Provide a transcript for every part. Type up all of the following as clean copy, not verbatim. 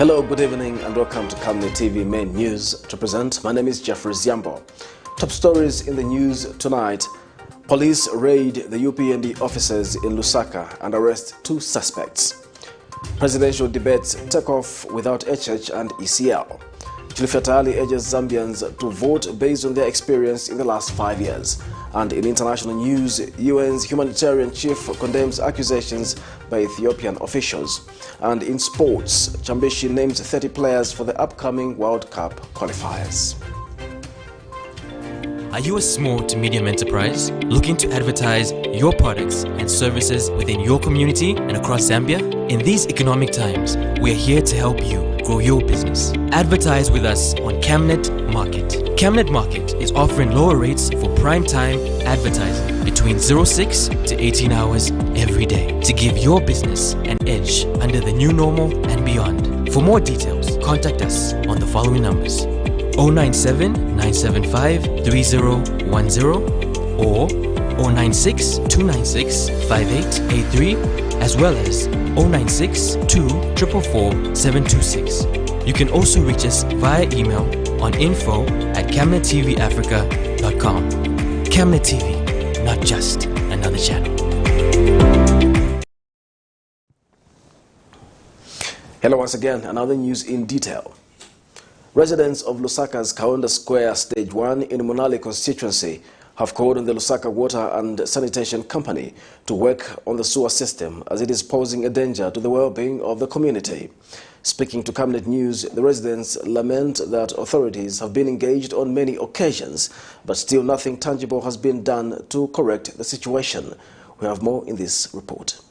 Hello, good evening and welcome to Camnet TV Main News. To present, my name is Jeffrey Ziambo. Top stories in the news tonight. Police raid the UPND offices in Lusaka and arrest 2 suspects. Presidential debates take off without HH and ECL. CHILUFYA TAYALI urges Zambians to vote based on their experience in the last 5 years. And in international news, UN's humanitarian chief condemns accusations by Ethiopian officials. And in sports, CHAMBESHI names 30 players for the upcoming World Cup qualifiers. Are you a small to medium enterprise looking to advertise your products and services within your community and across Zambia? In these economic times, we are here to help you grow your business. Advertise with us on Camnet Market. Camnet Market is offering lower rates for prime time advertising between 06 to 18 hours every day to give your business an edge under the new normal and beyond. For more details, contact us on the following numbers: 097 975 3010 or 096 296 5883, as well as 096 2444 726. You can also reach us via email on info@camnettvafrica.com. Camnet TV, not just another channel. Hello once again, another news in detail. Residents of Lusaka's Kaunda Square Stage 1 in Monali constituency have called on the Lusaka Water and Sanitation Company to work on the sewer system as it is posing a danger to the well-being of the community. Speaking to Camnet News, the residents lament that authorities have been engaged on many occasions, but still nothing tangible has been done to correct the situation. We have more in this report.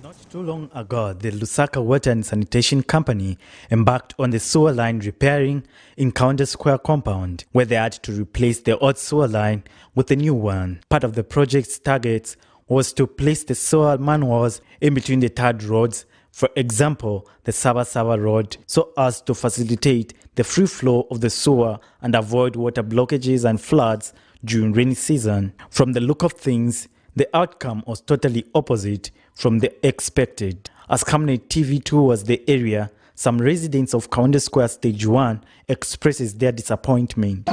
Not too long ago, the Lusaka Water and Sanitation Company embarked on the sewer line repairing in Kaunda Square compound, where they had to replace the old sewer line with a new one. Part of the project's targets was to place the sewer manholes in between the third roads, for example, the Saba Saba Road, so as to facilitate the free flow of the sewer and avoid water blockages and floods during rainy season. From the look of things, the outcome was totally opposite from the expected. As Camnet TV tours the area, some residents of Kaunda Square Stage 1 expresses their disappointment.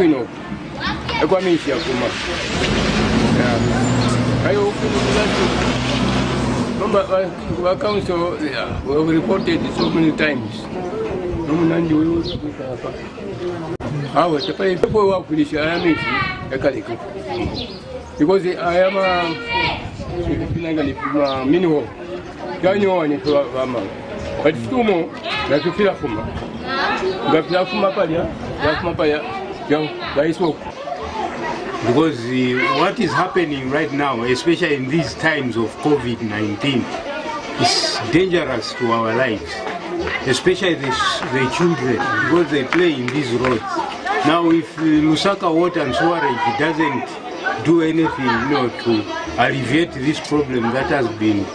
Council, we have reported so many times. Because I am a minimum. But it's too more like you feel from because what is happening right now, especially in these times of COVID-19, is dangerous to our lives, especially the children, because they play in these roads. Now, if Lusaka Water and Sewerage doesn't do anything, to alleviate this problem that has been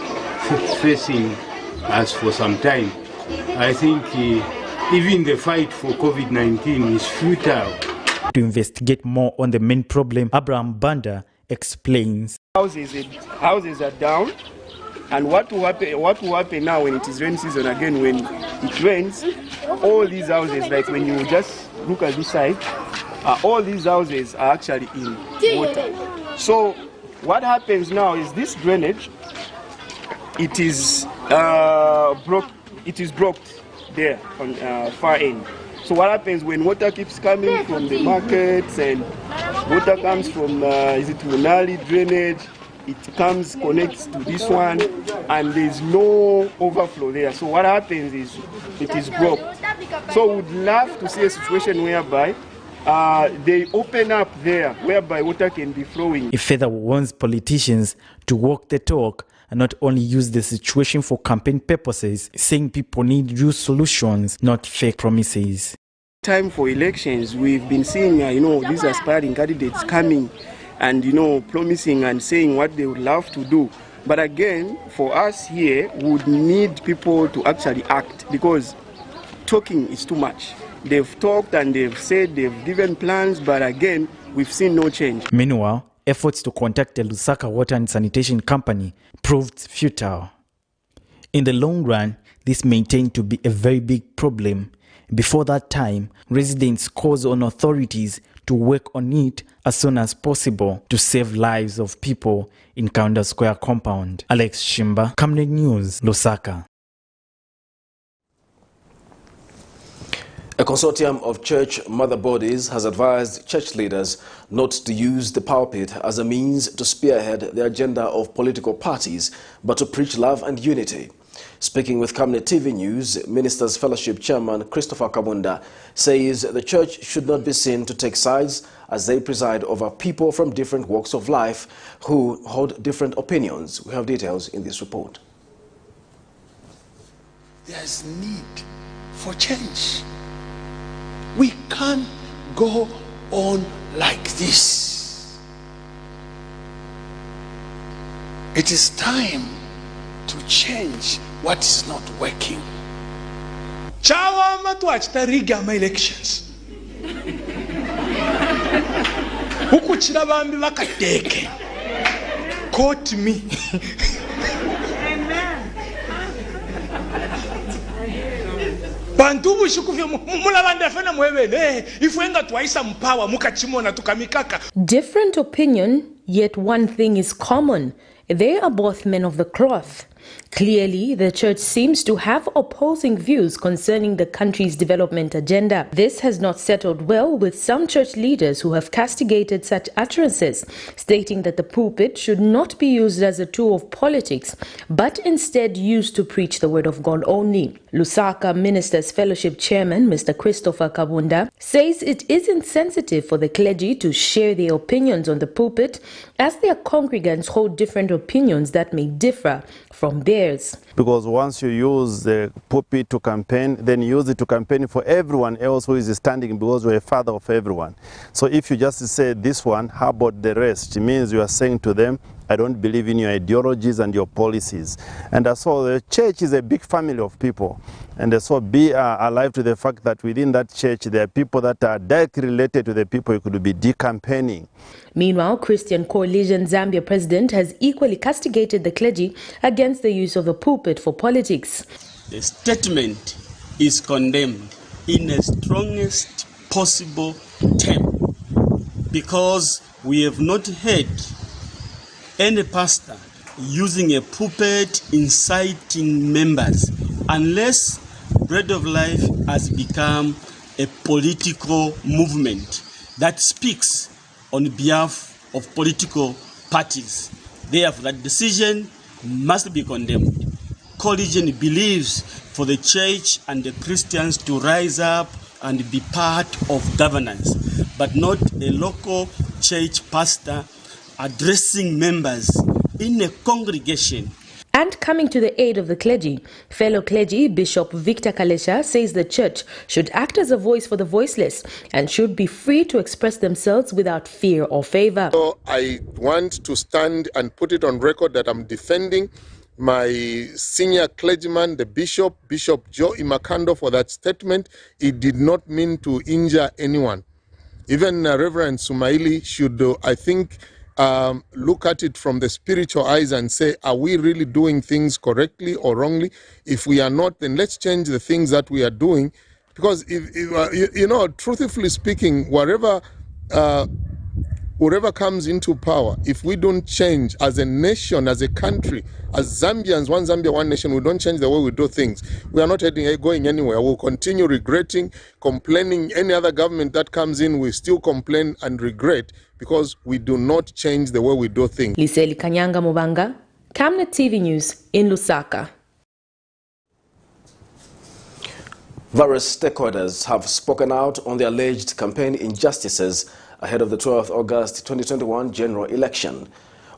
facing us for some time, I think even the fight for COVID-19 is futile. To investigate more on the main problem, Abraham Banda explains. Houses are down, and what will happen now when it is rainy season again? When it rains, all these houses, like when you just look at this side, all these houses are actually in water. So what happens now is this drainage, it is blocked there on far end. So what happens when water keeps coming from the markets and water comes from Munali drainage, it connects to this one, and there's no overflow there. So what happens is it is blocked. So we'd love to see a situation whereby they open up there, whereby water can be flowing. It further warns politicians to walk the talk and not only use the situation for campaign purposes, saying people need real solutions, not fake promises. Time for elections, we've been seeing, these aspiring candidates coming and, promising and saying what they would love to do. But again, for us here, we would need people to actually act, because talking is too much. They've talked and they've said, they've given plans, but again, we've seen no change. Meanwhile, efforts to contact the Lusaka Water and Sanitation Company proved futile. In the long run, this maintained to be a very big problem. Before that time, residents called on authorities to work on it as soon as possible to save lives of people in Kaunda Square compound. Alex Shimba, Camnet News, Lusaka. A consortium of church mother bodies has advised church leaders not to use the pulpit as a means to spearhead the agenda of political parties, but to preach love and unity. Speaking with Camnet TV News, Ministers Fellowship Chairman Christopher Kabunda says the church should not be seen to take sides as they preside over people from different walks of life who hold different opinions. We have details in this report. There's need for change. We can't go on like this. It is time to change what is not working. Chawama to achitariga my elections. Ukuchira bambi bakateke. Quote me. Bantu bushukuvya mulabanda fena mwebele ifwenga twaisa mpawa mukachimona tukamikaka. Different opinion, yet one thing is common. They are both men of the cloth. Clearly, the church seems to have opposing views concerning the country's development agenda. This has not settled well with some church leaders who have castigated such utterances, stating that the pulpit should not be used as a tool of politics, but instead used to preach the word of God only. Lusaka Ministers Fellowship Chairman, Mr. Christopher Kabunda, says it is insensitive for the clergy to share their opinions on the pulpit, as their congregants hold different opinions that may differ from theirs. Because once you use the pulpit to campaign, then use it to campaign for everyone else who is standing, because you're a father of everyone. So if you just say this one, how about the rest? It means you are saying to them, I don't believe in your ideologies and your policies. And so the church is a big family of people. And so be alive to the fact that within that church there are people that are directly related to the people you could be decampaigning. Meanwhile, Christian Coalition Zambia president has equally castigated the clergy against the use of the pulpit for politics. The statement is condemned in the strongest possible term, because we have not heard any pastor using a pulpit inciting members, unless Bread of Life has become a political movement that speaks on behalf of political parties. Therefore, that decision must be condemned. Coalition believes for the church and the Christians to rise up and be part of governance, but not a local church pastor addressing members in a congregation. And coming to the aid of the clergy, fellow clergy Bishop Victor Kalesha says the church should act as a voice for the voiceless and should be free to express themselves without fear or favor. So I want to stand and put it on record that I'm defending my senior clergyman, the Bishop Joe Imakando, for that statement. It did not mean to injure anyone. Even Reverend Sumaili should, I think, look at it from the spiritual eyes and say, are we really doing things correctly or wrongly? If we are not, then let's change the things that we are doing. Because, if you know, truthfully speaking, wherever comes into power, if we don't change as a nation, as a country, as Zambians, one Zambia, one nation, we don't change the way we do things, we are not going anywhere. We'll continue regretting, complaining. Any other government that comes in, we still complain and regret, because we do not change the way we do things. Liseli Kanyanga Mubanga, Camnet TV News in Lusaka. Various stakeholders have spoken out on the alleged campaign injustices ahead of the 12th August 2021 general election.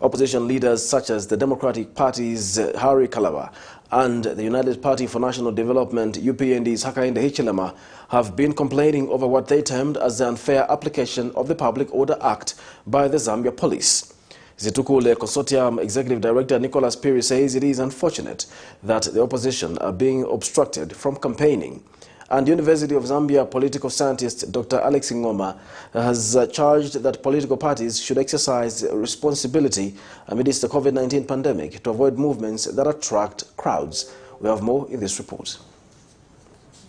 Opposition leaders such as the Democratic Party's Harry Kalawa and the United Party for National Development UPND's Hakainde Hichilema have been complaining over what they termed as the unfair application of the Public Order Act by the Zambia Police. Zitukule Consortium Executive Director Nicholas Piri says it is unfortunate that the opposition are being obstructed from campaigning. And University of Zambia political scientist Dr. Alex Ngoma has charged that political parties should exercise responsibility amidst the COVID-19 pandemic to avoid movements that attract crowds. We have more in this report.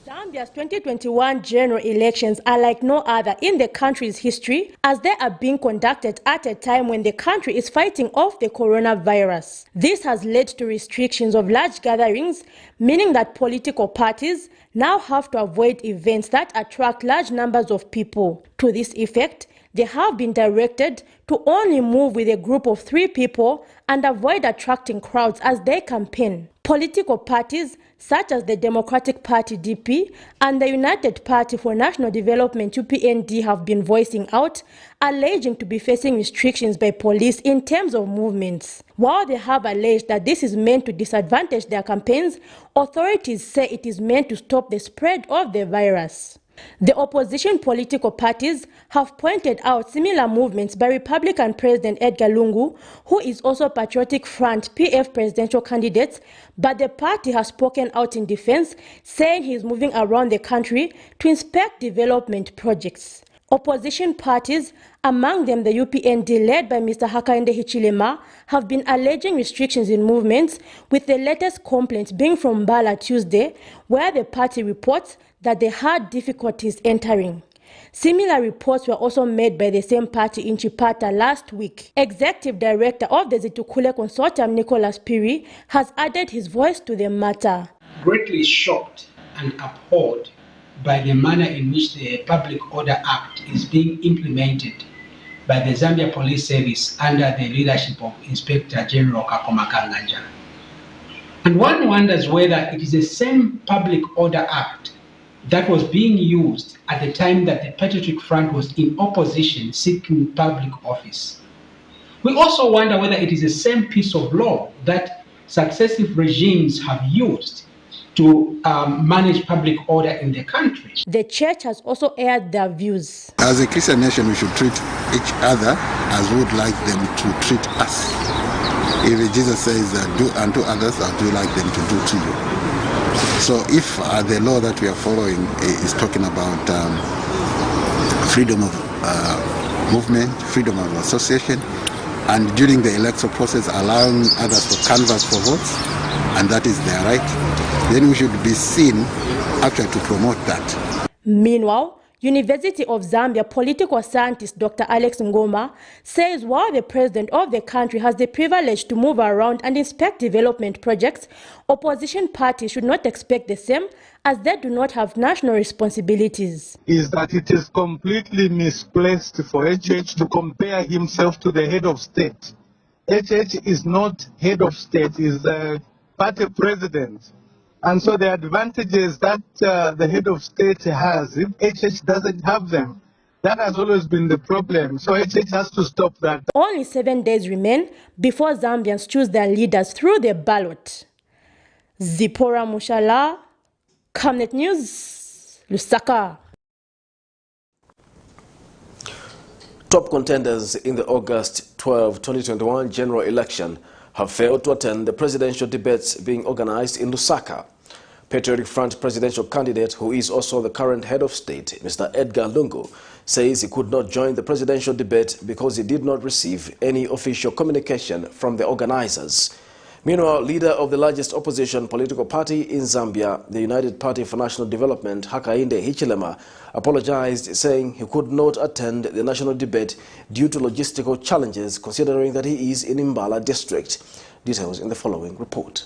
Zambia's 2021 general elections are like no other in the country's history, as they are being conducted at a time when the country is fighting off the coronavirus. This has led to restrictions of large gatherings, meaning that political parties now have to avoid events that attract large numbers of people. To this effect, they have been directed to only move with a group of 3 people and avoid attracting crowds as they campaign. Political parties such as the Democratic Party DP and the United Party for National Development UPND have been voicing out, alleging to be facing restrictions by police in terms of movements. While they have alleged that this is meant to disadvantage their campaigns, authorities say it is meant to stop the spread of the virus. The opposition political parties have pointed out similar movements by Republican President Edgar Lungu, who is also Patriotic Front PF presidential candidate, but the party has spoken out in defense, saying he is moving around the country to inspect development projects. Opposition parties, among them the UPND led by Mr. Hakainde Hichilema, have been alleging restrictions in movements, with the latest complaint being from Mbala Tuesday, where the party reports that they had difficulties entering. Similar reports were also made by the same party in Chipata last week. Executive Director of the Zitukule Consortium, Nicholas Piri, has added his voice to the matter. Greatly shocked and appalled by the manner in which the Public Order Act is being implemented by the Zambia Police Service under the leadership of Inspector General Kakoma Kanganja. And one wonders whether it is the same Public Order Act that was being used at the time that the Patriotic Front was in opposition seeking public office. We also wonder whether it is the same piece of law that successive regimes have used to manage public order in the country. The church has also aired their views. As a Christian nation, we should treat each other as we would like them to treat us. If Jesus says, do unto others as you like them to do to you. So if the law that we are following is talking about freedom of movement, freedom of association, and during the electoral process allowing others to canvass for votes, and that is their right, then we should be seen actually to promote that. Meanwhile, University of Zambia political scientist Dr. Alex Ngoma says while the president of the country has the privilege to move around and inspect development projects, opposition parties should not expect the same, as they do not have national responsibilities. Is that it is completely misplaced for HH to compare himself to the head of state. HH is not head of state, is the party president. And so the advantages that the head of state has, if HH doesn't have them, that has always been the problem. So HH has to stop that. Only 7 days remain before Zambians choose their leaders through the ballot. Zipporah Mushala, Camnet News, Lusaka. Top contenders in the August 12, 2021 general election have failed to attend the presidential debates being organized in Lusaka. Patriotic Front presidential candidate, who is also the current head of state, Mr. Edgar Lungu, says he could not join the presidential debate because he did not receive any official communication from the organizers. Meanwhile, leader of the largest opposition political party in Zambia, the United Party for National Development, Hakainde Hichilema, apologized, saying he could not attend the national debate due to logistical challenges, considering that he is in Mbala district. Details in the following report.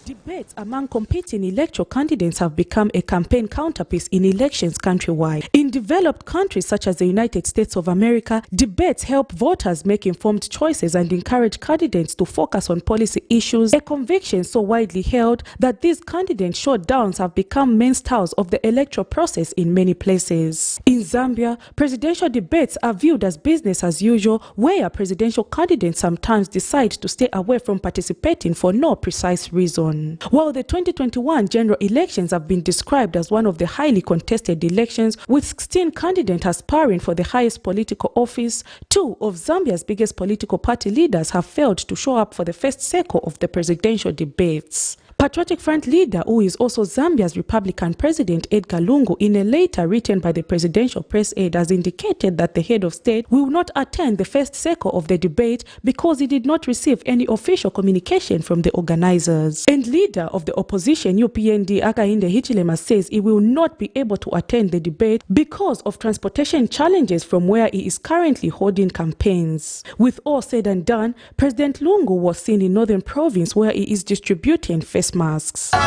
Debates among competing electoral candidates have become a campaign counterpiece in elections countrywide. In developed countries such as the United States of America, debates help voters make informed choices and encourage candidates to focus on policy issues, a conviction so widely held that these candidate showdowns have become mainstays of the electoral process in many places. In Zambia, presidential debates are viewed as business as usual, where presidential candidates sometimes decide to stay away from participating for no precise reason. While the 2021 general elections have been described as one of the highly contested elections, with 16 candidates aspiring for the highest political office, 2 of Zambia's biggest political party leaders have failed to show up for the first cycle of the presidential debates. Patriotic Front leader, who is also Zambia's Republican President Edgar Lungu, in a letter written by the Presidential Press Aid, has indicated that the head of state will not attend the first circle of the debate because he did not receive any official communication from the organizers. And leader of the opposition UPND Hakainde Hichilema says he will not be able to attend the debate because of transportation challenges from where he is currently holding campaigns. With all said and done, President Lungu was seen in Northern Province where he is distributing face masks. And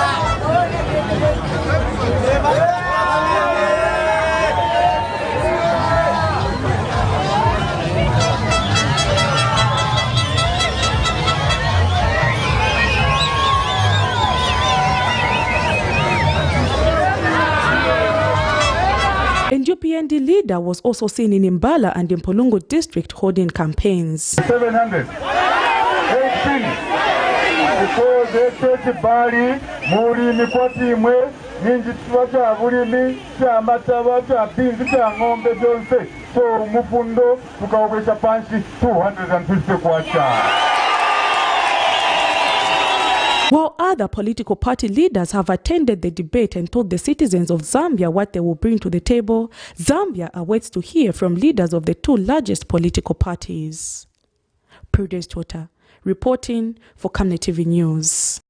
UPND leader was also seen in Imbala and Mpolongo district holding campaigns. 700. 18. Because church bali muri mikwati imwe ninji tuwacha bulimi cha mataba cha binzi cha ngombe byonse so mufundo tukawesha pansi 250 kwacha. While other political party leaders have attended the debate and told the citizens of Zambia what they will bring to the table, Zambia awaits to hear from leaders of the two largest political parties. Prudence Tota, reporting for Camnet TV News.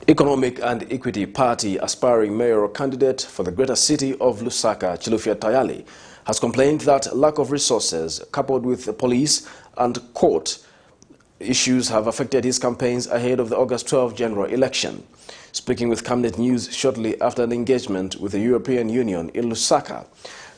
Economic and Equity Party aspiring mayoral candidate for the greater city of Lusaka, CHILUFYA TAYALI, has complained that lack of resources coupled with the police and court issues have affected his campaigns ahead of the August 12 general election. Speaking with Camnet News shortly after an engagement with the European Union in Lusaka,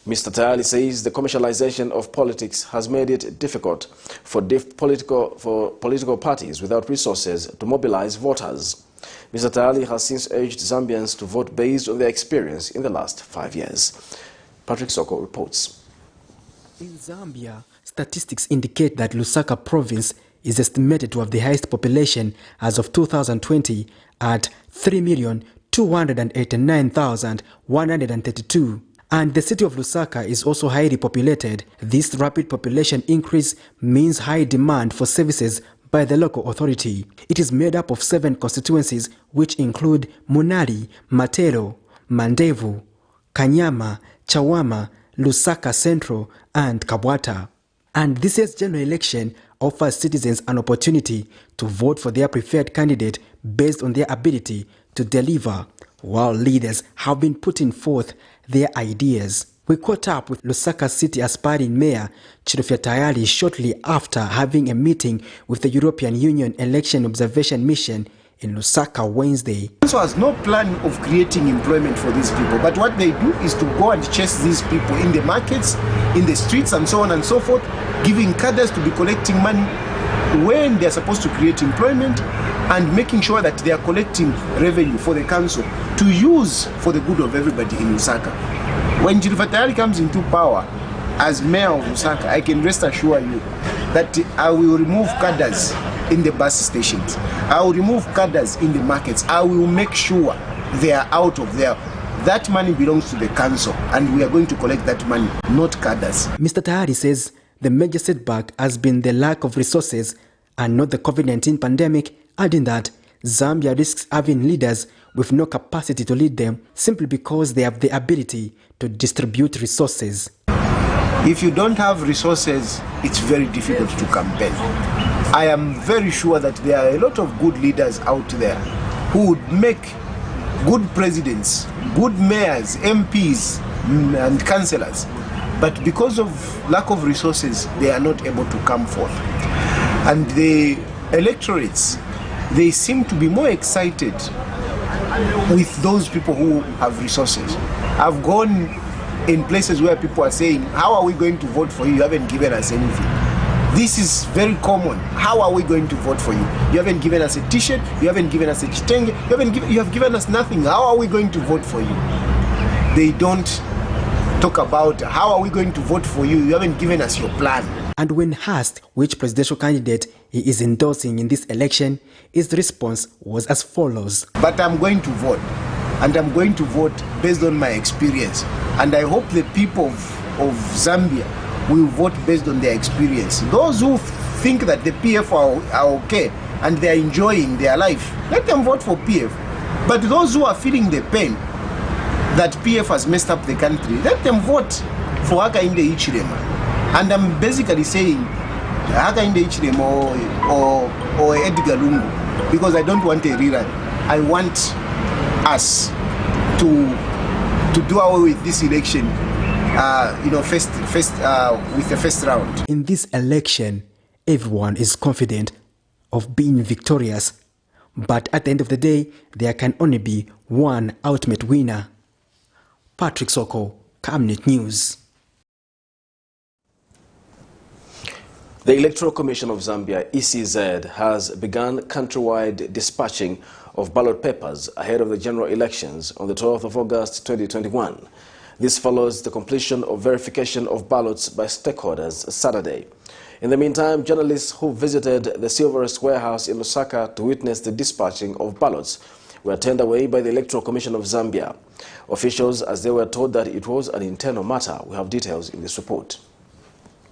Mr. Tayali says the commercialization of politics has made it difficult for political parties without resources to mobilize voters. Mr. Tayali has since urged Zambians to vote based on their experience in the last 5 years. Patrick Soko reports. In Zambia, statistics indicate that Lusaka province is estimated to have the highest population as of 2020 at 3,289,132. And the city of Lusaka is also highly populated. This rapid population increase means high demand for services by the local authority. It is made up of 7 constituencies which include Munali, Matero, Mandevu, Kanyama, Chawama, Lusaka Central and Kabwata. And this year's general election offers citizens an opportunity to vote for their preferred candidate based on their ability to deliver, while leaders have been putting forth their ideas. We caught up with Lusaka City aspiring mayor CHILUFYA TAYALI shortly after having a meeting with the European Union Election Observation Mission in Lusaka Wednesday. Also has no plan of creating employment for these people, but what they do is to go and chase these people in the markets, in the streets and so on and so forth, giving cadres to be collecting money when they are supposed to create employment and making sure that they are collecting revenue for the council to use for the good of everybody in Lusaka. When CHILUFYA TAYALI comes into power as mayor of Lusaka, I can rest assure you that I will remove cadres in the bus stations. I will remove cadres in the markets. I will make sure they are out of there. That money belongs to the council and we are going to collect that money, not cadres. Mr. Tayali says the major setback has been the lack of resources and not the COVID-19 pandemic, adding that Zambia risks having leaders with no capacity to lead them simply because they have the ability to distribute resources. If you don't have resources, it's very difficult to campaign. I am very sure that there are a lot of good leaders out there who would make good presidents, good mayors, MPs and councillors. But because of lack of resources, they are not able to come forth. And the electorates, they seem to be more excited with those people who have resources. I've gone in places where people are saying, how are we going to vote for you? You haven't given us anything. This is very common. How are we going to vote for you? You haven't given us a t-shirt, you haven't given us a chitenge, you have given us nothing. How are we going to vote for you? They don't talk about how are we going to vote for you? You haven't given us your plan. And when asked which presidential candidate he is endorsing in this election, his response was as follows. But I'm going to vote, and I'm going to vote based on my experience. And I hope the people of Zambia will vote based on their experience. Those who think that the PF are okay and they're enjoying their life, let them vote for PF. But those who are feeling the pain that PF has messed up the country, let them vote for Hakainde Hichilema. And I'm basically saying Hakainde Hichilema or Edgar Lungu, because I don't want a rerun. I want us to do away with this election, with the first round. In this election, everyone is confident of being victorious, but at the end of the day, there can only be one ultimate winner. Patrick Soko, Camnet News. The Electoral Commission of Zambia, ECZ, has begun countrywide dispatching of ballot papers ahead of the general elections on the 12th of August 2021. This follows the completion of verification of ballots by stakeholders Saturday. In the meantime, journalists who visited the Silverest warehouse in Lusaka to witness the dispatching of ballots were turned away by the Electoral Commission of Zambia. Officials, as they were told that it was an internal matter. We have details in this report.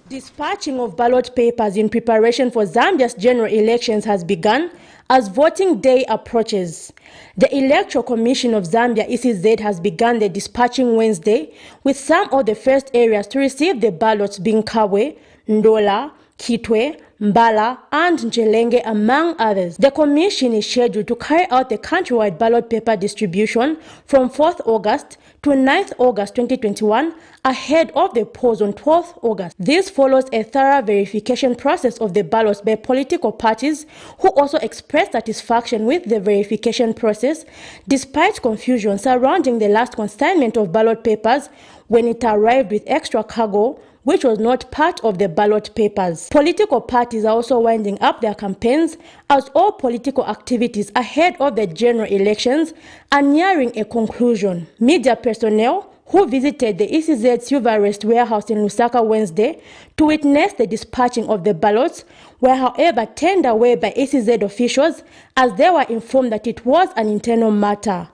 Dispatching of ballot papers in preparation for Zambia's general elections has begun as voting day approaches. The Electoral Commission of Zambia, ECZ, has begun the dispatching Wednesday, with some of the first areas to receive the ballots being Kabwe, Ndola, Kitwe, Mbala, and Njelenge, among others. The commission is scheduled to carry out the countrywide ballot paper distribution from 4th August to 9th August 2021, ahead of the polls on 12th August. This follows a thorough verification process of the ballots by political parties, who also expressed satisfaction with the verification process, despite confusion surrounding the last consignment of ballot papers when it arrived with extra cargo, which was not part of the ballot papers. Political parties are also winding up their campaigns, as all political activities ahead of the general elections are nearing a conclusion. Media personnel who visited the ECZ Silverest warehouse in Lusaka Wednesday to witness the dispatching of the ballots were, however, turned away by ECZ officials, as they were informed that it was an internal matter.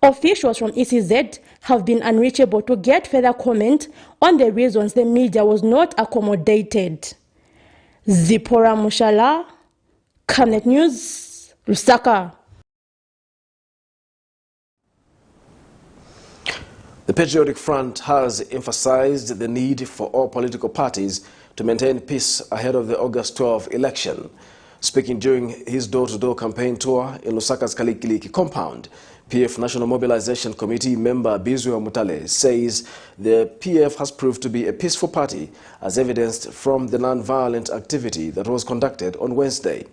Officials from ECZ have been unreachable to get further comment on the reasons the media was not accommodated. Zipora Mushala, Camnet News, Lusaka. The Patriotic Front has emphasized the need for all political parties to maintain peace ahead of the August 12 election. Speaking during his door-to-door campaign tour in Lusaka's Kalikiliki compound, PF National Mobilization Committee member Bizwe Mutale says the PF has proved to be a peaceful party, as evidenced from the non-violent activity that was conducted on Wednesday.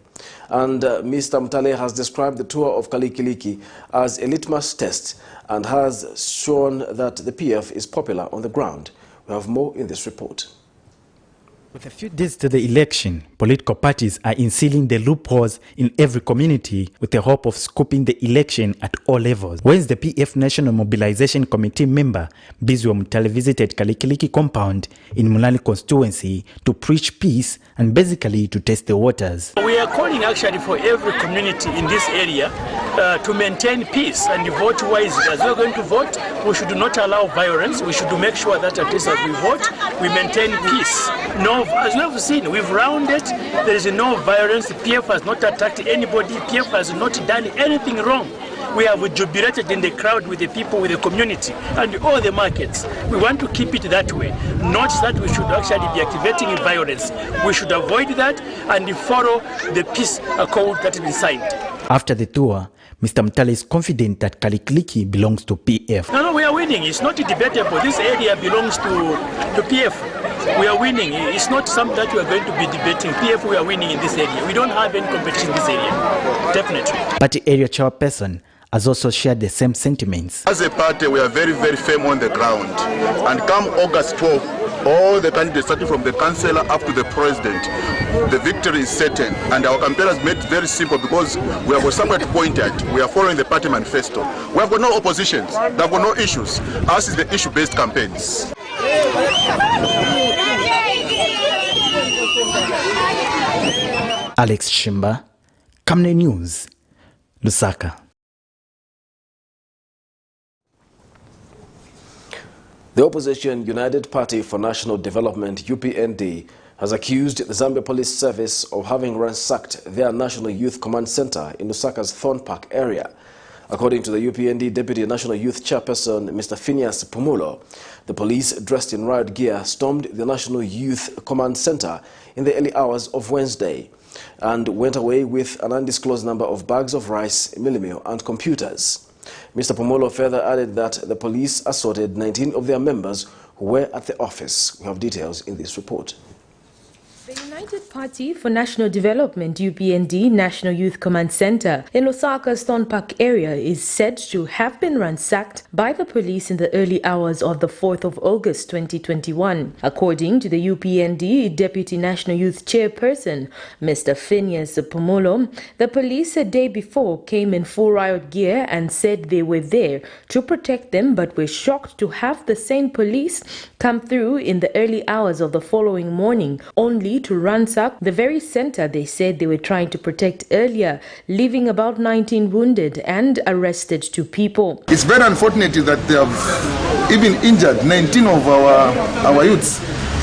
And Mr. Mutale has described the tour of Kalikiliki as a litmus test and has shown that the PF is popular on the ground. We have more in this report. With a few days to the election, political parties are insealing the loopholes in every community with the hope of scooping the election at all levels. When the PF National Mobilization Committee member Bizwe Mutale visited Kalikiliki compound in Mulani constituency to preach peace and basically to test the waters. We are calling actually for every community in this area to maintain peace and vote wisely. As we are going to vote, we should not allow violence. We should make sure that at least as we vote, we maintain peace. No, as we have seen, we've rounded, there is no violence. PF has not attacked anybody. PF has not done anything wrong. We have jubilated in the crowd with the people, with the community, and all the markets. We want to keep it that way. Not that we should actually be activating violence. We should avoid that and follow the peace accord that has been signed. After the tour, Mr. Mutale is confident that Kalikiliki belongs to PF. No, we are winning. It's not debatable. This area belongs to PF. We are winning. It's not something that we are going to be debating. PF, we are winning in this area. We don't have any competition in this area. Definitely. Party area chairperson has also shared the same sentiments. As a party, we are very, very firm on the ground. And come August 12th, all the candidates, starting from the councillor up to the president, the victory is certain. And our campaign has made it very simple because we have got somewhere to point at. We are following the party manifesto. We have got no oppositions. We have got no issues. Ours is the issue-based campaigns. Alex Shimba, Camnet News, Lusaka. The opposition United Party for National Development, UPND, has accused the Zambia Police Service of having ransacked their National Youth Command Center in Lusaka's Thorn Park area. According to the UPND Deputy National Youth Chairperson, Mr. Phineas Pumulo, the police, dressed in riot gear, stormed the National Youth Command Center in the early hours of Wednesday and went away with an undisclosed number of bags of rice, meal, and computers. Mr. Pumulo further added that the police assaulted 19 of their members who were at the office. We have details in this report. The United Party for National Development UPND National Youth Command Center in Lusaka's Thorn Park area is said to have been ransacked by the police in the early hours of the 4th of August 2021. According to the UPND Deputy National Youth Chairperson, Mr. Phineas Pumulo, the police a day before came in full riot gear and said they were there to protect them, but were shocked to have the same police come through in the early hours of the following morning, only to ransack the very center they said they were trying to protect earlier, leaving about 19 wounded and arrested 2 people. It's very unfortunate that they have even injured 19 of our youths.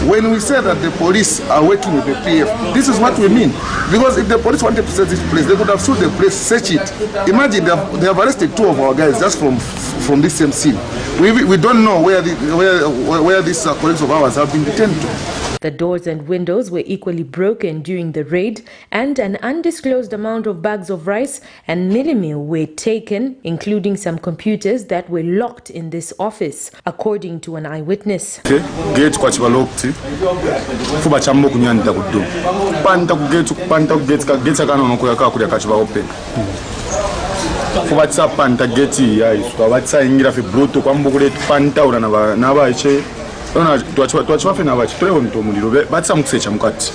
When we say that the police are working with the PF, this is what we mean. Because if the police wanted to search this place, they could have sued the place, search it. Imagine they have arrested 2 of our guys just from this same scene. We don't know where these colleagues of ours have been detained to. The doors and windows were equally broken during the raid, and an undisclosed amount of bags of rice and meal were taken, including some computers that were locked in this office, according to an eyewitness. Gate kwa chibalokti fuba chambo kunyanda kudu panta ku gate ka gate kana no kuyaka kuri akachiba open fuba tsapanta gate ya iswa batsa ingira fe bruto kwambo kule panta ura na bache ona twachiba fe na bache twewe mto muliro batsa muksecha mukati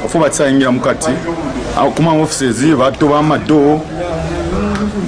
fuba tsa ingira mukati kuma offices bato ba mado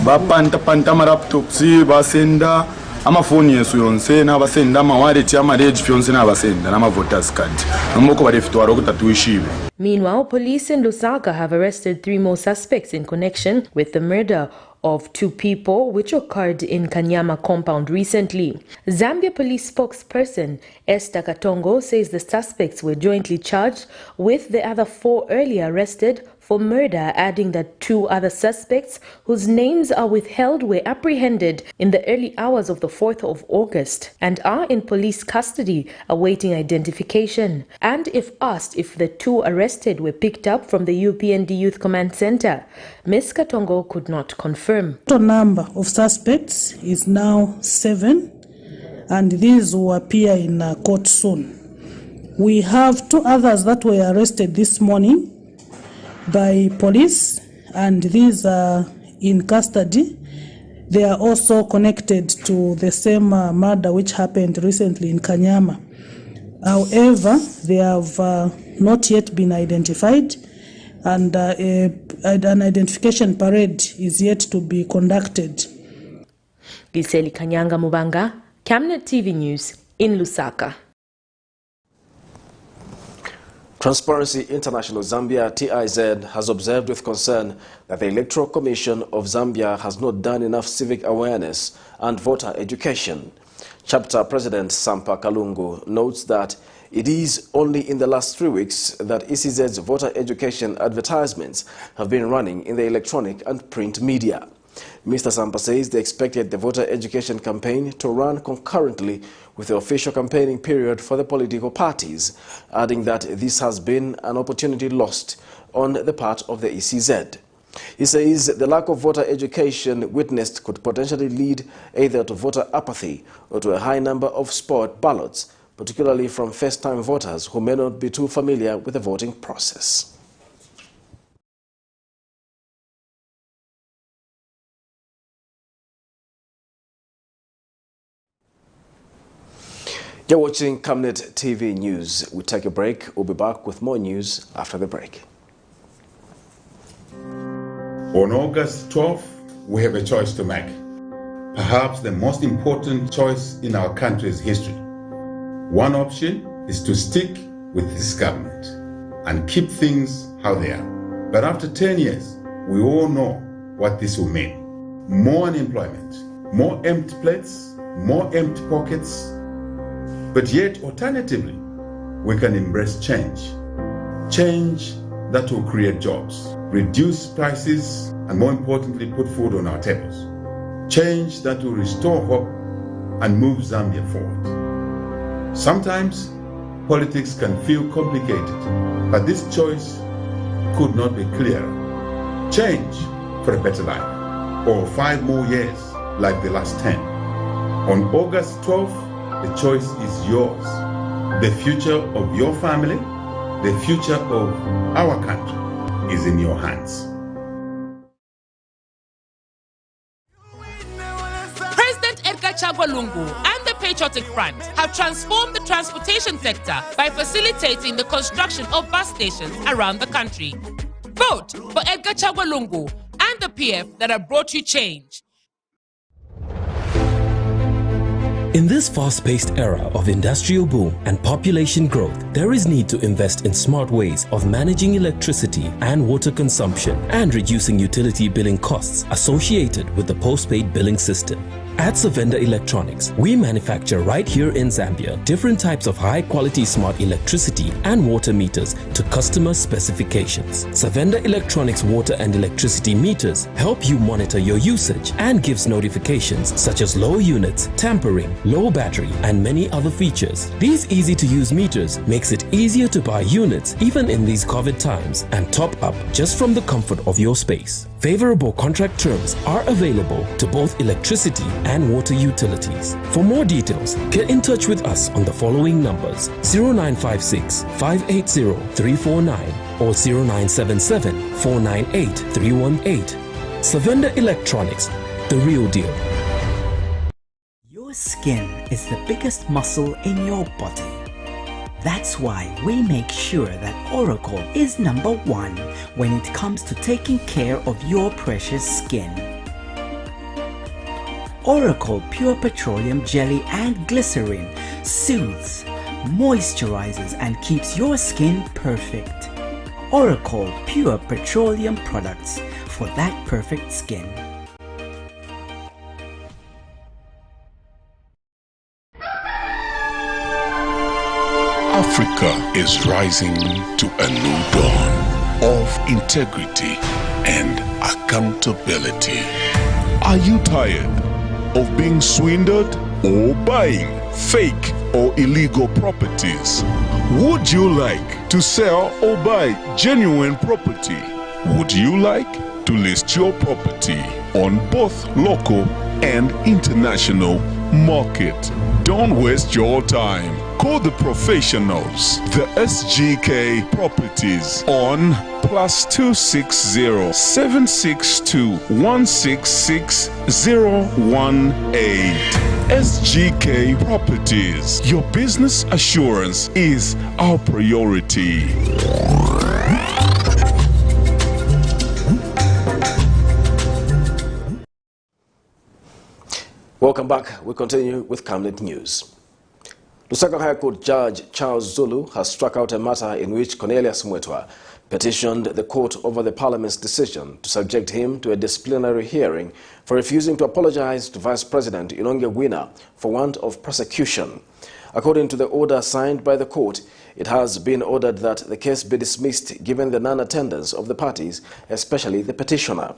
ba panta laptops ba senda amafoni yesu yonse n'abasenda amawallet amareji fyonse n'abasenda n'amavoters card nomoko barefitwara okutatuishibe. Meanwhile, police in Lusaka have arrested 3 more suspects in connection with the murder of 2 people which occurred in Kanyama compound recently. Zambia police spokesperson Esther Katongo says the suspects were jointly charged with the other 4 earlier arrested for murder, adding that 2 other suspects whose names are withheld were apprehended in the early hours of the 4th of August and are in police custody awaiting identification. And if asked if the 2 arrested were picked up from the UPND Youth Command Center, Ms. Katongo could not confirm. The number of suspects is now 7, and these will appear in court soon. We have 2 others that were arrested this morning by police, and these are in custody. They are also connected to the same murder which happened recently in Kanyama. However, they have not yet been identified, and an identification parade is yet to be conducted. Giseli Kanyanga Mubanga, Camnet TV News in Lusaka. Transparency International Zambia TIZ has observed with concern that the Electoral Commission of Zambia has not done enough civic awareness and voter education. Chapter President Sampa Kalungu notes that it is only in the last 3 weeks that ECZ's voter education advertisements have been running in the electronic and print media. Mr. Sampa says they expected the voter education campaign to run concurrently with the official campaigning period for the political parties, adding that this has been an opportunity lost on the part of the ECZ. He says the lack of voter education witnessed could potentially lead either to voter apathy or to a high number of spoiled ballots, particularly from first-time voters who may not be too familiar with the voting process. You're watching Camnet TV News. We take a break. We'll be back with more news after the break. On August 12th, we have a choice to make. Perhaps the most important choice in our country's history. One option is to stick with this government and keep things how they are. But after 10 years, we all know what this will mean. More unemployment, more empty plates, more empty pockets. But yet, alternatively, we can embrace change. Change that will create jobs, reduce prices, and more importantly, put food on our tables. Change that will restore hope and move Zambia forward. Sometimes politics can feel complicated, but this choice could not be clearer. Change for a better life, or 5 more years like the last 10. On August 12th, the choice is yours. The future of your family, the future of our country is in your hands. President Edgar Chagwa Lungu and the Patriotic Front have transformed the transportation sector by facilitating the construction of bus stations around the country. Vote for Edgar Chagwa Lungu and the PF that have brought you change. In this fast-paced era of industrial boom and population growth, there is need to invest in smart ways of managing electricity and water consumption and reducing utility billing costs associated with the postpaid billing system. At Savenda Electronics, we manufacture right here in Zambia different types of high-quality smart electricity and water meters to customer specifications. Savenda Electronics water and electricity meters help you monitor your usage and gives notifications such as low units, tampering, low battery, and many other features. These easy-to-use meters makes it easier to buy units even in these COVID times and top up just from the comfort of your space. Favorable contract terms are available to both electricity and water utilities. For more details, get in touch with us on the following numbers: 0956 580 349 or 0977 498 318. Savenda Electronics, the real deal. Your skin is the biggest muscle in your body. That's why we make sure that Oracle is #1 when it comes to taking care of your precious skin. Oracle Pure Petroleum Jelly and Glycerin soothes, moisturizes and keeps your skin perfect. Oracle Pure Petroleum products for that perfect skin. Africa is rising to a new dawn of integrity and accountability. Are you tired of being swindled or buying fake or illegal properties? Would you like to sell or buy genuine property? Would you like to list your property on both local and international market? Don't waste your time. Call the professionals, the SGK Properties on +260 762 166 018. SGK Properties. Your business assurance is our priority. Welcome back. We continue with Camnet News. Lusaka High Court Judge Charles Zulu has struck out a matter in which Cornelius Mwetwa petitioned the court over the Parliament's decision to subject him to a disciplinary hearing for refusing to apologize to Vice President Inonge Gwina for want of prosecution. According to the order signed by the court, it has been ordered that the case be dismissed given the non-attendance of the parties, especially the petitioner.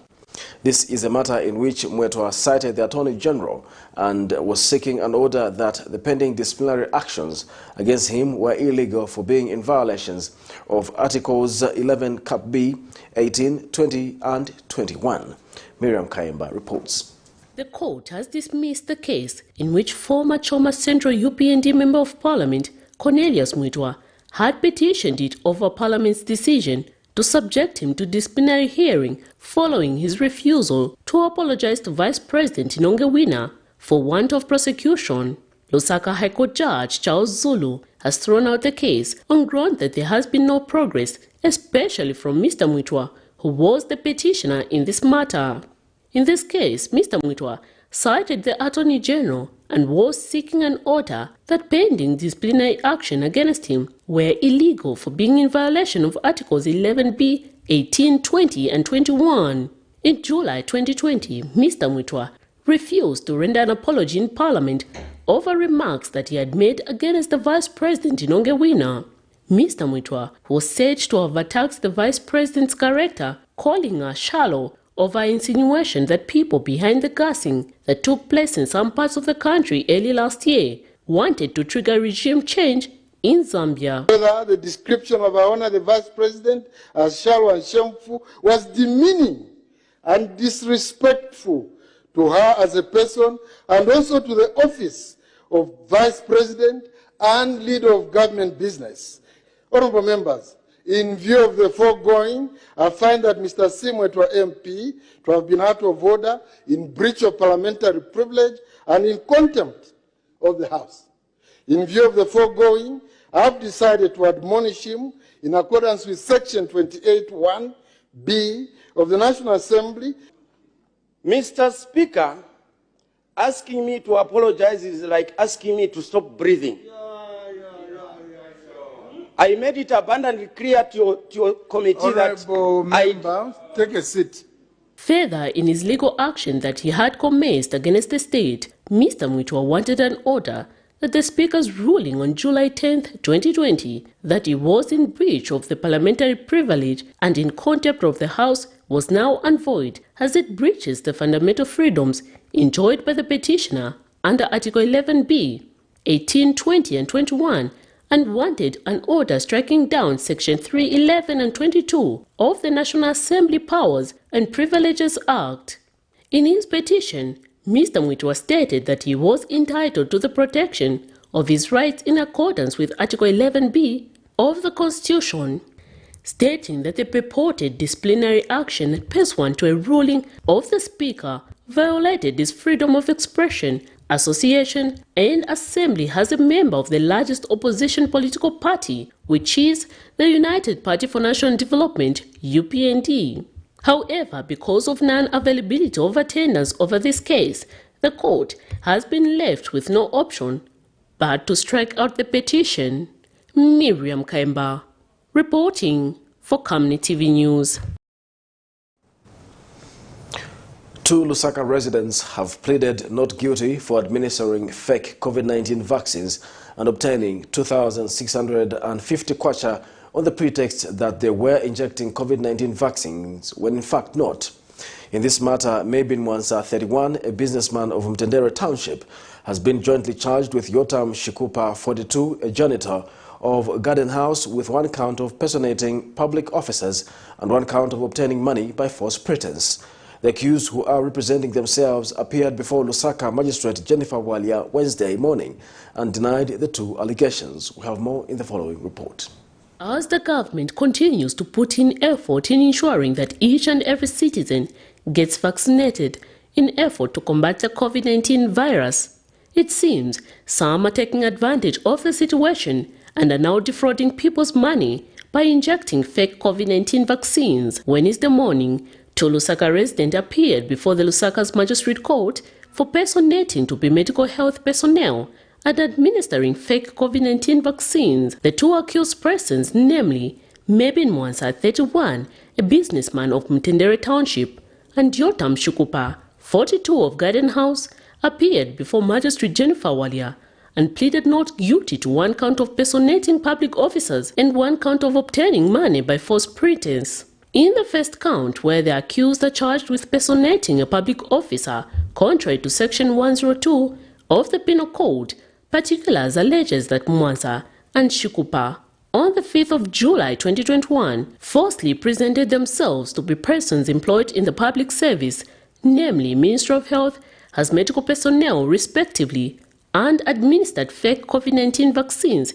This is a matter in which Mwetwa cited the Attorney General and was seeking an order that the pending disciplinary actions against him were illegal for being in violations of Articles 11 Cap B, 18, 20 and 21. Miriam Kayemba reports. The court has dismissed the case in which former Choma Central UPND Member of Parliament Cornelius Mwetwa had petitioned it over Parliament's decision to subject him to disciplinary hearing following his refusal to apologize to Vice President Inonge Gwina for want of prosecution. Lusaka High Court Judge Charles Zulu has thrown out the case on ground that there has been no progress, especially from Mr. Mwetwa, who was the petitioner in this matter. In this case, Mr. Mwetwa cited the Attorney General and was seeking an order that pending disciplinary action against him were illegal for being in violation of Articles 11B, 18, 20 and 21. In July 2020, Mr. Mwetwa refused to render an apology in Parliament over remarks that he had made against the Vice President Inonge Gwina. Mr. Mwitwa was said to have attacked the Vice President's character, calling her shallow over insinuation that people behind the gassing that took place in some parts of the country early last year wanted to trigger regime change in Zambia. Whether the description of our Honor the Vice President as shallow and shameful was demeaning and disrespectful to her as a person and also to the office of Vice President and leader of government business. Honorable members, in view of the foregoing, I find that Mr. Simwetwa MP to have been out of order, in breach of parliamentary privilege, and in contempt of the House. In view of the foregoing, I have decided to admonish him in accordance with Section 28(1)(b) of the National Assembly. Mr. Speaker, asking me to apologize is like asking me to stop breathing. I made it abundantly clear to your committee Honorable member, take a seat. Further, in his legal action that he had commenced against the state, Mr. Mwitwa wanted an order that the Speaker's ruling on July 10, 2020, that he was in breach of the parliamentary privilege and in contempt of the House was now unvoid, as it breaches the fundamental freedoms enjoyed by the petitioner under Article 11B, 18, 20, and 21, and wanted an order striking down Section 3, 11, and 22 of the National Assembly Powers and Privileges Act. In his petition, Mr. Mwitwa stated that he was entitled to the protection of his rights in accordance with Article 11B of the Constitution, stating that the purported disciplinary action pursuant to a ruling of the Speaker violated his freedom of expression, association, and assembly as a member of the largest opposition political party, which is the United Party for National Development, UPND. However, because of non-availability of attendance over this case, the court has been left with no option but to strike out the petition. Miriam Kaimba, reporting for Camnet TV News. 2 Lusaka residents have pleaded not guilty for administering fake COVID-19 vaccines and obtaining 2,650 kwacha on the pretext that they were injecting COVID-19 vaccines when in fact not. In this matter, Mabin Mwansa, 31, a businessman of Mtendere Township, has been jointly charged with Yotam Shikupa, 42, a janitor of Garden House, with 1 count of personating public officers and 1 count of obtaining money by false pretense. The accused, who are representing themselves, appeared before Lusaka Magistrate Jennifer Walia Wednesday morning and denied the 2 allegations. We have more in the following report. As the government continues to put in effort in ensuring that each and every citizen gets vaccinated in effort to combat the COVID-19 virus, it seems some are taking advantage of the situation and are now defrauding people's money by injecting fake COVID-19 vaccines. Wednesday morning, 2 Lusaka residents appeared before the Lusaka's Magistrate Court for personating to be medical health personnel and administering fake COVID-19 vaccines. The 2 accused persons, namely Mabin Mwansa, 31, a businessman of Mtendere Township, and Yotam Shikupa, 42, of Garden House, appeared before Magistrate Jennifer Walia and pleaded not guilty to 1 count of personating public officers and 1 count of obtaining money by false pretense. In the first count, where the accused are charged with personating a public officer, contrary to Section 102 of the Penal Code, particulars alleges that Mwansa and Shikupa, on the 5th of July 2021, falsely presented themselves to be persons employed in the public service, namely Ministry of Health, as medical personnel respectively, and administered fake COVID-19 vaccines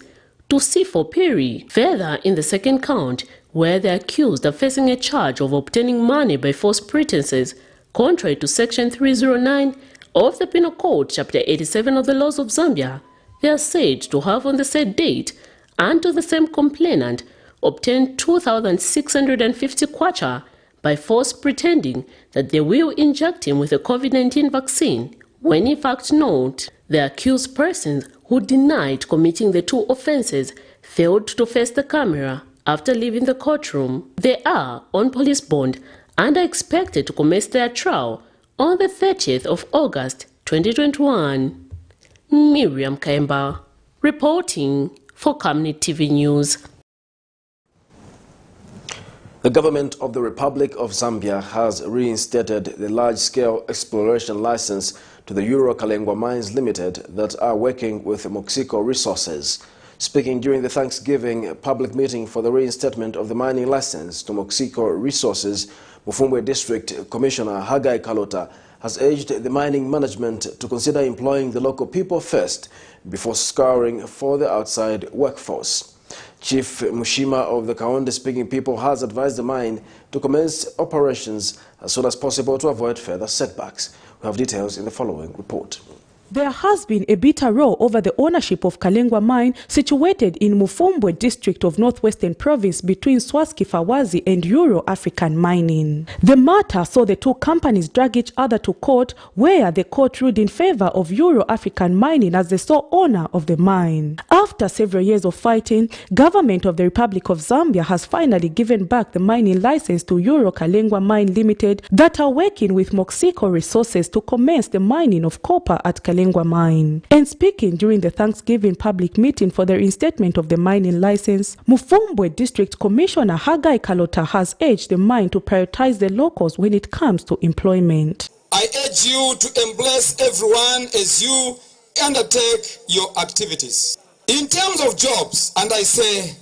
to C4 Perry. Further, in the second count, where the accused are facing a charge of obtaining money by false pretenses, contrary to Section 309 of the Penal Code, Chapter 87 of the Laws of Zambia, they are said to have on the said date and to the same complainant obtained 2,650 kwacha by false pretending that they will inject him with a COVID-19 vaccine, when in fact not. The accused persons who denied committing the 2 offenses failed to face the camera after leaving the courtroom. They are on police bond and are expected to commence their trial on the 30th of August 2021. Miriam Kaimba, reporting for Camnet TV News. The government of the Republic of Zambia has reinstated the large-scale exploration license to the Kalengwa Mines Limited that are working with Moxico Resources. Speaking during the Thanksgiving public meeting for the reinstatement of the mining license to Moxico Resources, Mufumbwe District Commissioner Haggai Kalota has urged the mining management to consider employing the local people first before scouring for the outside workforce. Chief Mushima of the Kaonde-speaking people has advised the mine to commence operations as soon as possible to avoid further setbacks. We have details in the following report. There has been a bitter row over the ownership of Kalengwa Mine, situated in Mufumbwe district of Northwestern Province between Swazi Fawazi and Euro-African Mining. The matter saw the two companies drag each other to court, where the court ruled in favor of Euro-African Mining as the sole owner of the mine. After several years of fighting, government of the Republic of Zambia has finally given back the mining license to Kalengwa Mine Limited that are working with Moxico Resources to commence the mining of copper at Kalengwa Mine. And speaking during the Thanksgiving public meeting for the reinstatement of the mining license, Mufumbwe District Commissioner Haggai Kalota has urged the mine to prioritize the locals when it comes to employment. I urge you to embrace everyone as you undertake your activities. In terms of jobs, and I say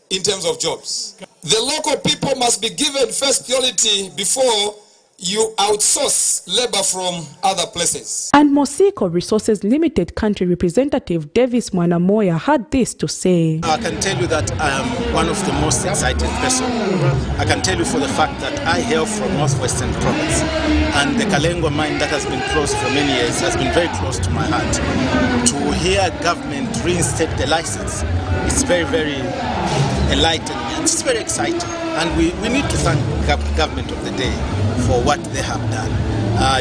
in terms of jobs, the local people must be given first priority before you outsource labor from other places. And Moxico Resources Limited country representative Davis Mwanamoya had this to say. I can tell you that I am one of the most excited persons. I can tell you for the fact that I hail from Northwestern Province, and the Kalengwa mine that has been closed for many years has been very close to my heart. To hear government reinstate the license, it's very, very enlightening and it's very exciting. And we need to thank the government of the day for what they have done.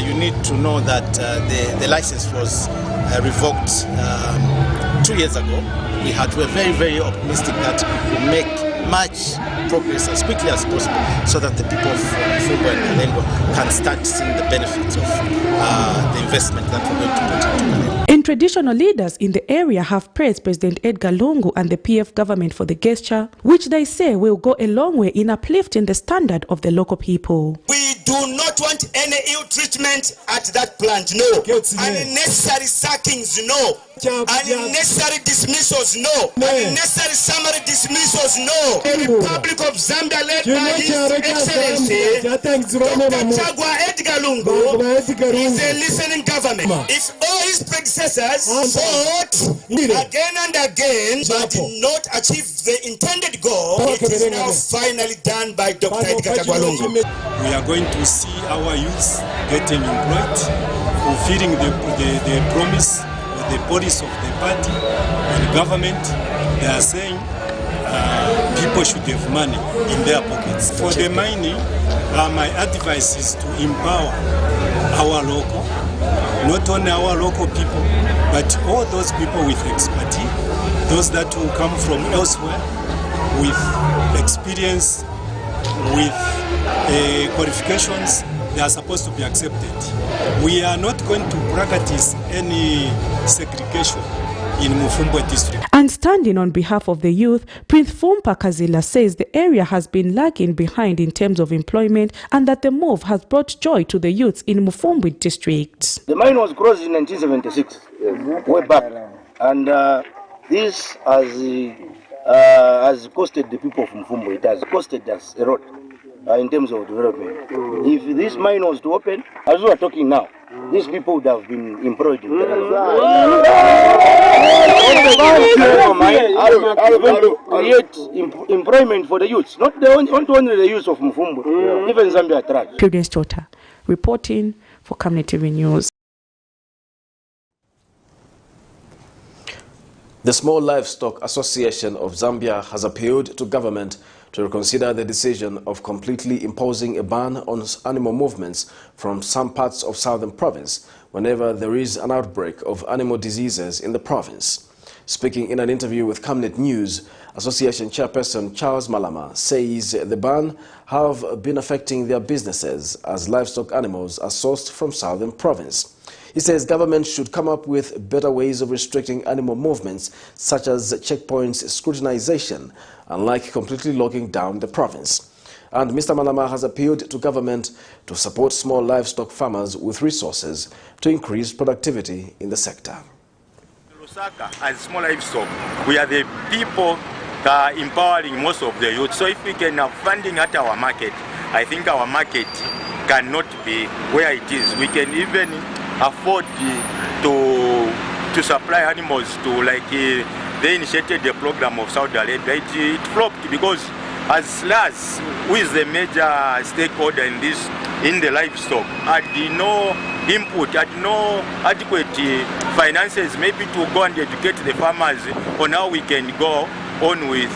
You need to know that the license was revoked 2 years ago. We were very, very optimistic that we make much progress as quickly as possible so that the people of Mufumbwe and Kalengwa can start seeing the benefits of the investment that we're going to put into Kalengwa. And traditional leaders in the area have praised President Edgar Lungu and the PF government for the gesture, which they say will go a long way in uplifting the standard of the local people. We do not want any ill treatment at that plant, no. Unnecessary sackings, no. Unnecessary dismissals, no. Unnecessary summary dismissals, no. The Republic of Zambia led by His Excellency Dr. Chagwa Edgar Lungu is a listening government. If all his predecessors fought again and again but did not achieve the intended goal, it is now finally done by Dr. Edgar Lungu. We are going to see our youth getting employed, fulfilling the promise of the policy of the party and government. They are saying people should have money in their pockets. For the mining, my advice is to empower our local, not only our local people, but all those people with expertise, those that will come from elsewhere with experience, with qualifications. They are supposed to be accepted. We are not going to practice any segregation in Mufumbwe district. And standing on behalf of the youth, Prince Fumpa Kazila says the area has been lagging behind in terms of employment and that the move has brought joy to the youths in Mufumbwe district. The mine was closed in 1976, way back, and this has costed the people of Mufumbwe. It has costed us a lot in terms of development. If this mine was to open, as we are talking now, these people would have been employed in create employment for the youths, not only the youths of Mufumbwe, even Zambia at large. Prudence Tota, reporting for Camnet TV News. The Small Livestock Association of Zambia has appealed to government to reconsider the decision of completely imposing a ban on animal movements from some parts of southern province whenever there is an outbreak of animal diseases in the province. Speaking in an interview with Camnet News, Association Chairperson Charles Malama says the ban have been affecting their businesses as livestock animals are sourced from southern province. He says government should come up with better ways of restricting animal movements, such as checkpoints scrutinization, unlike completely locking down the province. And Mr. Malama has appealed to government to support small livestock farmers with resources to increase productivity in the sector. LUSAKA, as small livestock, we are the people that are empowering most of the youth. So if we can have funding at our market, I think our market cannot be where it is. We can even afford to supply animals to, like, they initiated the program of Saudi Arabia. It flopped because as SLAS, who is the major stakeholder in this, in the livestock, had no input, had no adequate finances maybe to go and educate the farmers on how we can go on with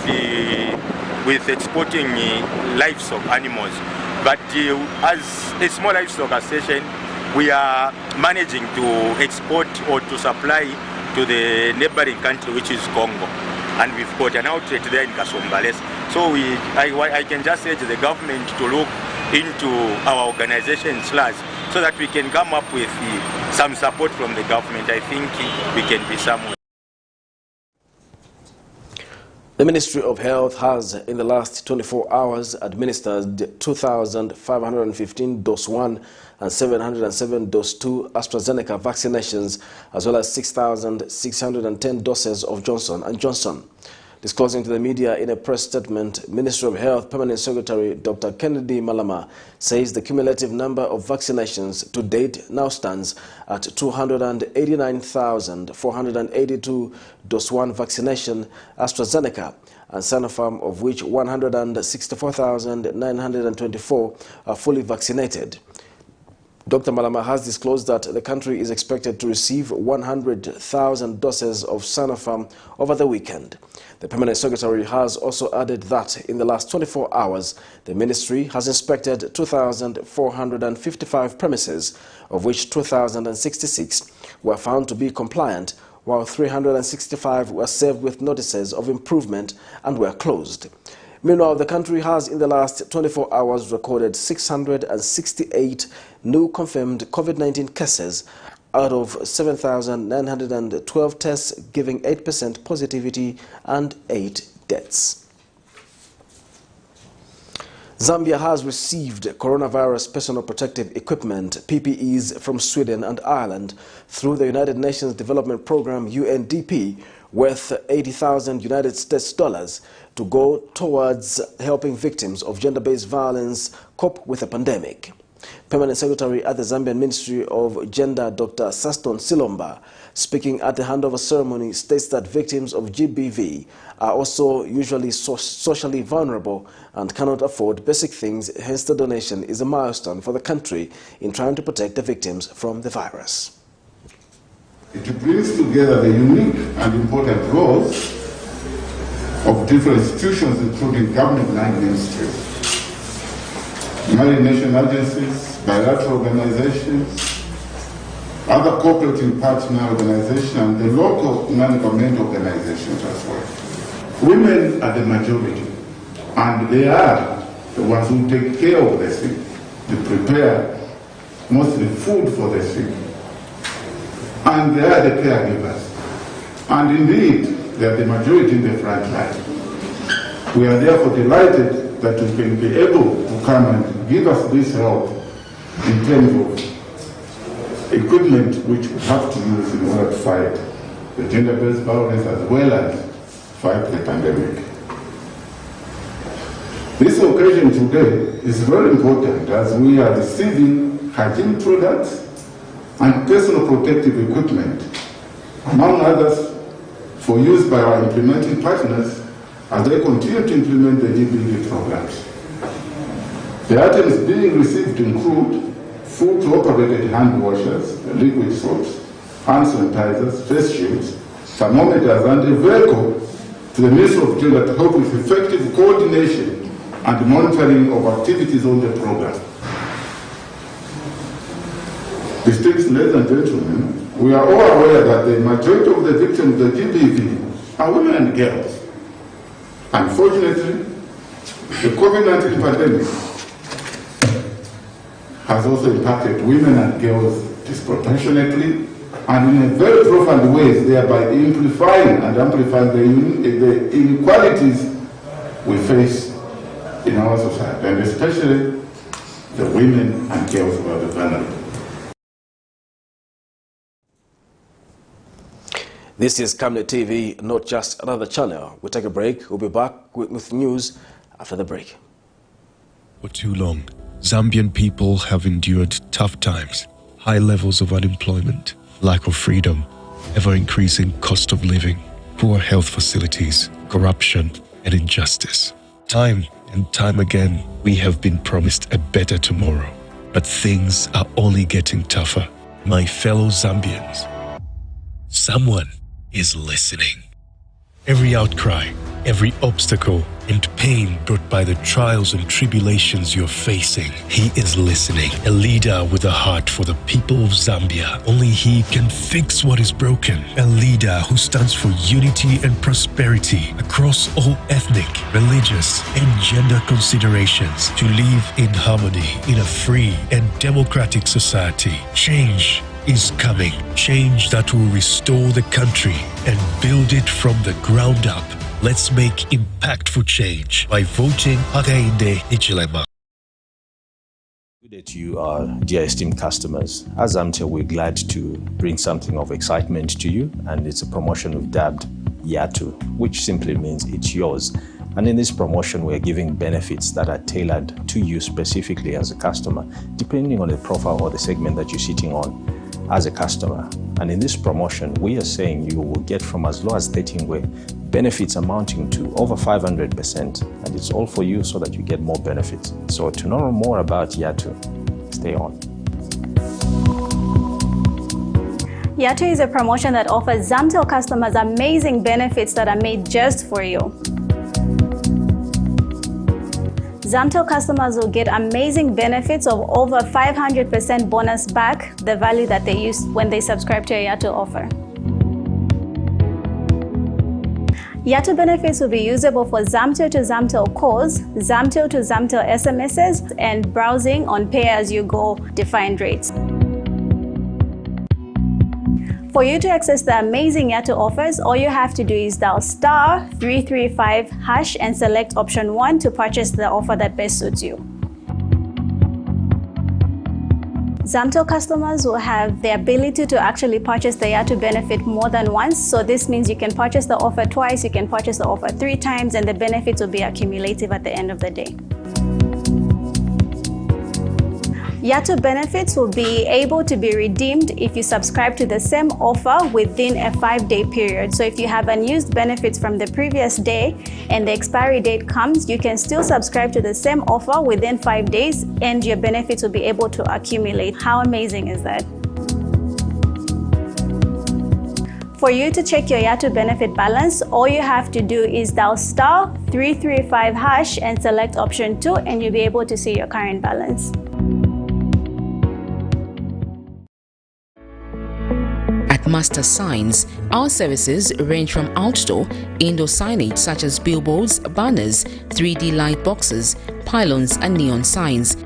exporting livestock animals. But as a small livestock association, we are managing to export or to supply to the neighboring country, which is Congo. And we've got an outlet there in Kasombales. So I can just urge the government to look into our organization SLAS so that we can come up with some support from the government. I think we can be somewhere. The Ministry of Health has, in the last 24 hours, administered 2,515 dose 1 and 707 dose 2 AstraZeneca vaccinations, as well as 6,610 doses of Johnson & Johnson. Disclosing to the media in a press statement, Ministry of Health Permanent Secretary Dr. Kennedy Malama says the cumulative number of vaccinations to date now stands at 289,482 dose 1 vaccination AstraZeneca and Sinopharm, of which 164,924 are fully vaccinated. Dr. Malama has disclosed that the country is expected to receive 100,000 doses of Sinopharm over the weekend. The Permanent Secretary has also added that in the last 24 hours, the ministry has inspected 2,455 premises, of which 2,066 were found to be compliant, while 365 were served with notices of improvement and were closed. Meanwhile, the country has in the last 24 hours recorded 668 new confirmed COVID-19 cases out of 7,912 tests, giving 8% positivity and 8 deaths. Zambia has received coronavirus personal protective equipment, PPEs, from Sweden and Ireland through the United Nations Development Program, UNDP, worth 80,000 United States dollars to go towards helping victims of gender-based violence cope with the pandemic. Permanent Secretary at the Zambian Ministry of Gender, Dr. Saston Silomba, speaking at the handover ceremony, states that victims of GBV are also usually socially vulnerable and cannot afford basic things. Hence, the donation is a milestone for the country in trying to protect the victims from the virus. It brings together the unique and important roles of different institutions, including government and ministries, United Nations agencies, bilateral organizations, other cooperative partner organizations, and the local non-governmental organizations as well. Women are the majority, and they are the ones who take care of the sick. They prepare mostly food for the sick, and they are the caregivers. And indeed, they are the majority in the front line. We are therefore delighted that we can be able to come and give us this help in terms of equipment which we have to use in order to fight the gender-based violence as well as fight the pandemic. This occasion today is very important as we are receiving hygiene products and personal protective equipment, among others, for use by our implementing partners as they continue to implement the GBV programs. The items being received include food-operated hand washers, liquid soaps, hand sanitizers, face shields, thermometers, and a vehicle to the Ministry of Gender to help with effective coordination and monitoring of activities on the program. Distinguished ladies and gentlemen, we are all aware that the majority of the victims of the GBV are women and girls. Unfortunately, the COVID-19 pandemic has also impacted women and girls disproportionately and in a very profound ways, thereby amplifying the inequalities we face in our society, and especially the women and girls who are the vulnerable. This is Camnet TV, not just another channel. We'll take a break. We'll be back with news after the break. For too long, Zambian people have endured tough times, high levels of unemployment, lack of freedom, ever-increasing cost of living, poor health facilities, corruption, and injustice. Time and time again, we have been promised a better tomorrow, but things are only getting tougher. My fellow Zambians, someone is listening. Every outcry, every obstacle and pain brought by the trials and tribulations you're facing, he is listening. A leader with a heart for the people of Zambia. Only he can fix what is broken. A leader who stands for unity and prosperity across all ethnic, religious, and gender considerations to live in harmony in a free and democratic society. Change is coming. Change that will restore the country and build it from the ground up. Let's make impactful change by voting Hakainde Hichilema. Good day to you, our dear esteemed customers. As Zamtel, we're glad to bring something of excitement to you, and it's a promotion we've dubbed Yatu, which simply means it's yours. And in this promotion, we're giving benefits that are tailored to you specifically as a customer, depending on the profile or the segment that you're sitting on as a customer. And in this promotion, we are saying you will get from as low as 13 benefits amounting to over 500%, and it's all for you so that you get more benefits. So to know more about Yatu, stay on. Yatu is a promotion that offers Zamtel customers amazing benefits that are made just for you. Zamtel customers will get amazing benefits of over 500% bonus back the value that they used when they subscribe to a Yatu offer. Yatu benefits will be usable for Zamtel to Zamtel calls, Zamtel to Zamtel SMSs, and browsing on pay-as-you-go defined rates. For you to access the amazing Yatu offers, all you have to do is dial *335# and select option 1 to purchase the offer that best suits you. Zamtel customers will have the ability to actually purchase the Yatu benefit more than once. So this means you can purchase the offer twice, you can purchase the offer 3 times, and the benefits will be accumulative at the end of the day. Yatu benefits will be able to be redeemed if you subscribe to the same offer within a 5-day period. So if you have unused benefits from the previous day and the expiry date comes, you can still subscribe to the same offer within 5 days and your benefits will be able to accumulate. How amazing is that? For you to check your Yatu benefit balance, all you have to do is dial *335# and select option 2 and you'll be able to see your current balance. Master Signs, our services range from outdoor, indoor signage such as billboards, banners, 3D light boxes, pylons and neon signs.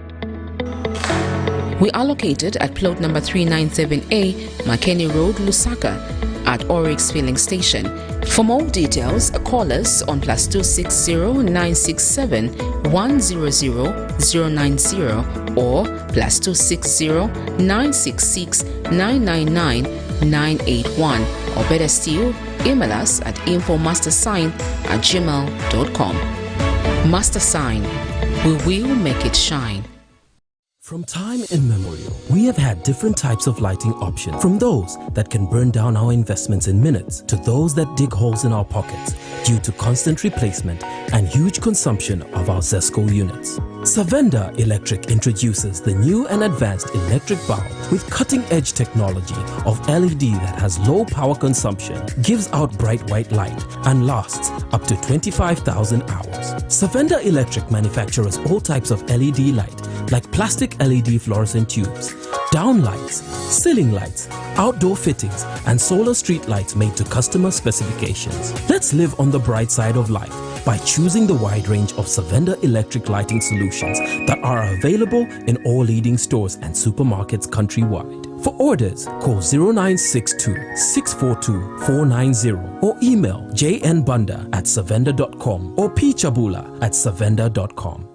We are located at plot number 397A, Makeni Road, Lusaka, at Oryx Filling Station. For more details, call us on +260 967 100 090 or +260 966 999 981, or better still, email us at infomastersign@gmail.com. Master Sign, we will make it shine. From time immemorial, we have had different types of lighting options, from those that can burn down our investments in minutes to those that dig holes in our pockets due to constant replacement and huge consumption of our ZESCO units. Savenda Electric introduces the new and advanced electric bulb with cutting-edge technology of LED that has low power consumption, gives out bright white light, and lasts up to 25,000 hours. Savenda Electric manufactures all types of LED light, like plastic LED fluorescent tubes, down lights, ceiling lights, outdoor fittings, and solar street lights made to customer specifications. Let's live on the bright side of life by choosing the wide range of Savenda electric lighting solutions that are available in all leading stores and supermarkets countrywide. For orders, call 0962 642 490 or email jnbunda@savenda.com or pchabula@savenda.com.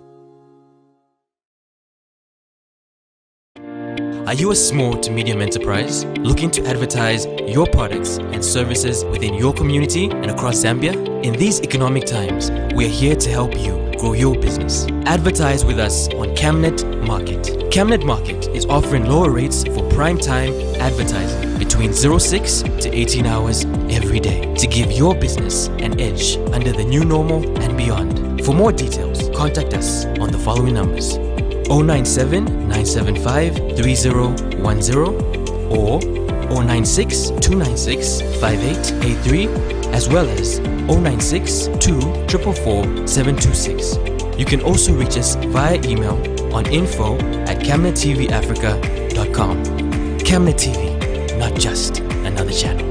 Are you a small to medium enterprise looking to advertise your products and services within your community and across Zambia? In these economic times, we are here to help you grow your business. Advertise with us on Camnet Market. Camnet Market is offering lower rates for prime time advertising between 06 to 18 hours every day to give your business an edge under the new normal and beyond. For more details, contact us on the following numbers: 097 975 3010 or 096 296 5883, as well as 096 244 726. You can also reach us via email on info@camnettvafrica.com. Camnet TV, not just another channel.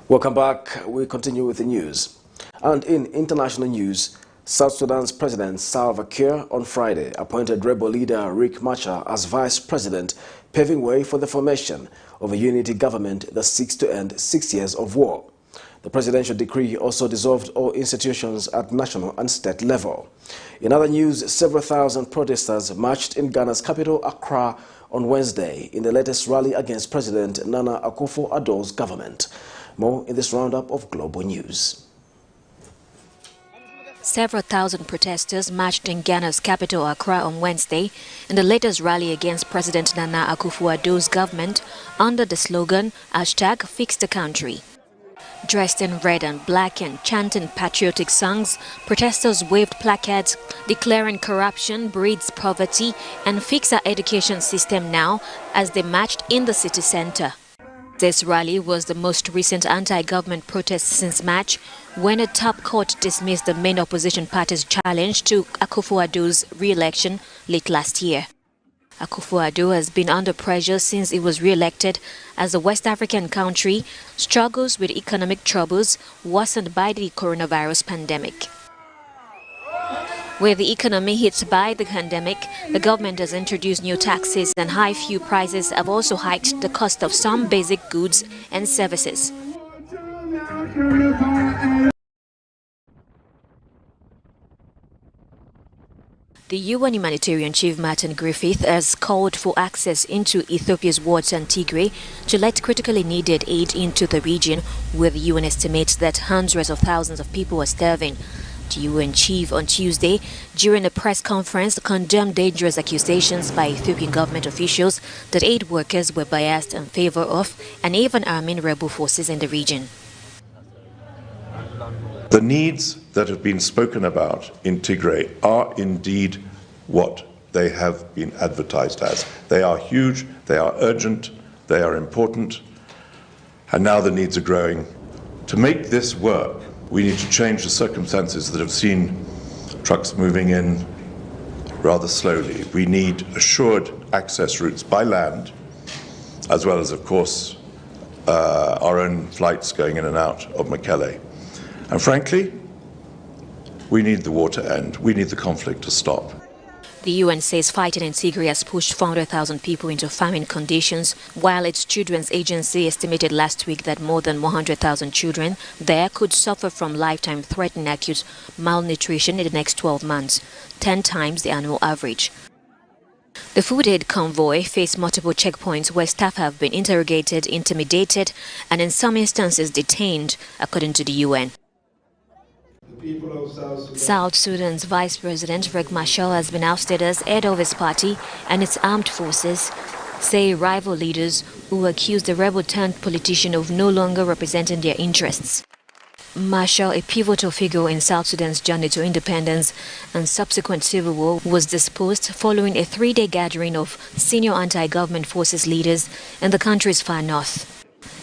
Welcome back. We continue with the news. And in international news, South Sudan's President Salva Kiir on Friday appointed rebel leader Riek Machar as vice president, paving way for the formation of a unity government that seeks to end 6 years of war. The presidential decree also dissolved all institutions at national and state level. In other news, several thousand protesters marched in Ghana's capital, Accra, on Wednesday in the latest rally against President Nana Akufo-Addo's government. More in this roundup of global news. Several thousand protesters marched in Ghana's capital, Accra, on Wednesday in the latest rally against President Nana Akufo-Addo's government under the slogan #Fix the Country. Dressed in red and black and chanting patriotic songs, protesters waved placards declaring corruption breeds poverty and fix our education system now as they marched in the city center. This rally was the most recent anti-government protest since March, when a top court dismissed the main opposition party's challenge to Akufo-Addo's re-election late last year. Akufo-Addo has been under pressure since he was re-elected as the West African country struggles with economic troubles worsened by the coronavirus pandemic. With the economy hit by the pandemic, the government has introduced new taxes, and high fuel prices have also hiked the cost of some basic goods and services. The UN humanitarian chief Martin Griffith has called for access into Ethiopia's wards and Tigray to let critically needed aid into the region, where the UN estimates that hundreds of thousands of people are starving. The UN chief on Tuesday, during a press conference, condemned dangerous accusations by Ethiopian government officials that aid workers were biased in favor of and even arming rebel forces in the region. The needs that have been spoken about in Tigray are indeed what they have been advertised as. They are huge, they are urgent, they are important, and now the needs are growing. To make this work, we need to change the circumstances that have seen trucks moving in rather slowly. We need assured access routes by land, as well as, of course, our own flights going in and out of Mekelle. And frankly, we need the war to end. We need the conflict to stop. The UN says fighting in Tigray has pushed 400,000 people into famine conditions, while its children's agency estimated last week that more than 100,000 children there could suffer from lifetime-threatening acute malnutrition in the next 12 months, 10 times the annual average. The food aid convoy faced multiple checkpoints where staff have been interrogated, intimidated, and in some instances detained, according to the UN. South Sudan's Vice President Riek Machar has been ousted as head of his party and its armed forces, say rival leaders who accuse the rebel-turned-politician of no longer representing their interests. Machar, a pivotal figure in South Sudan's journey to independence and subsequent civil war, was disposed following a 3-day gathering of senior anti-government forces leaders in the country's far north.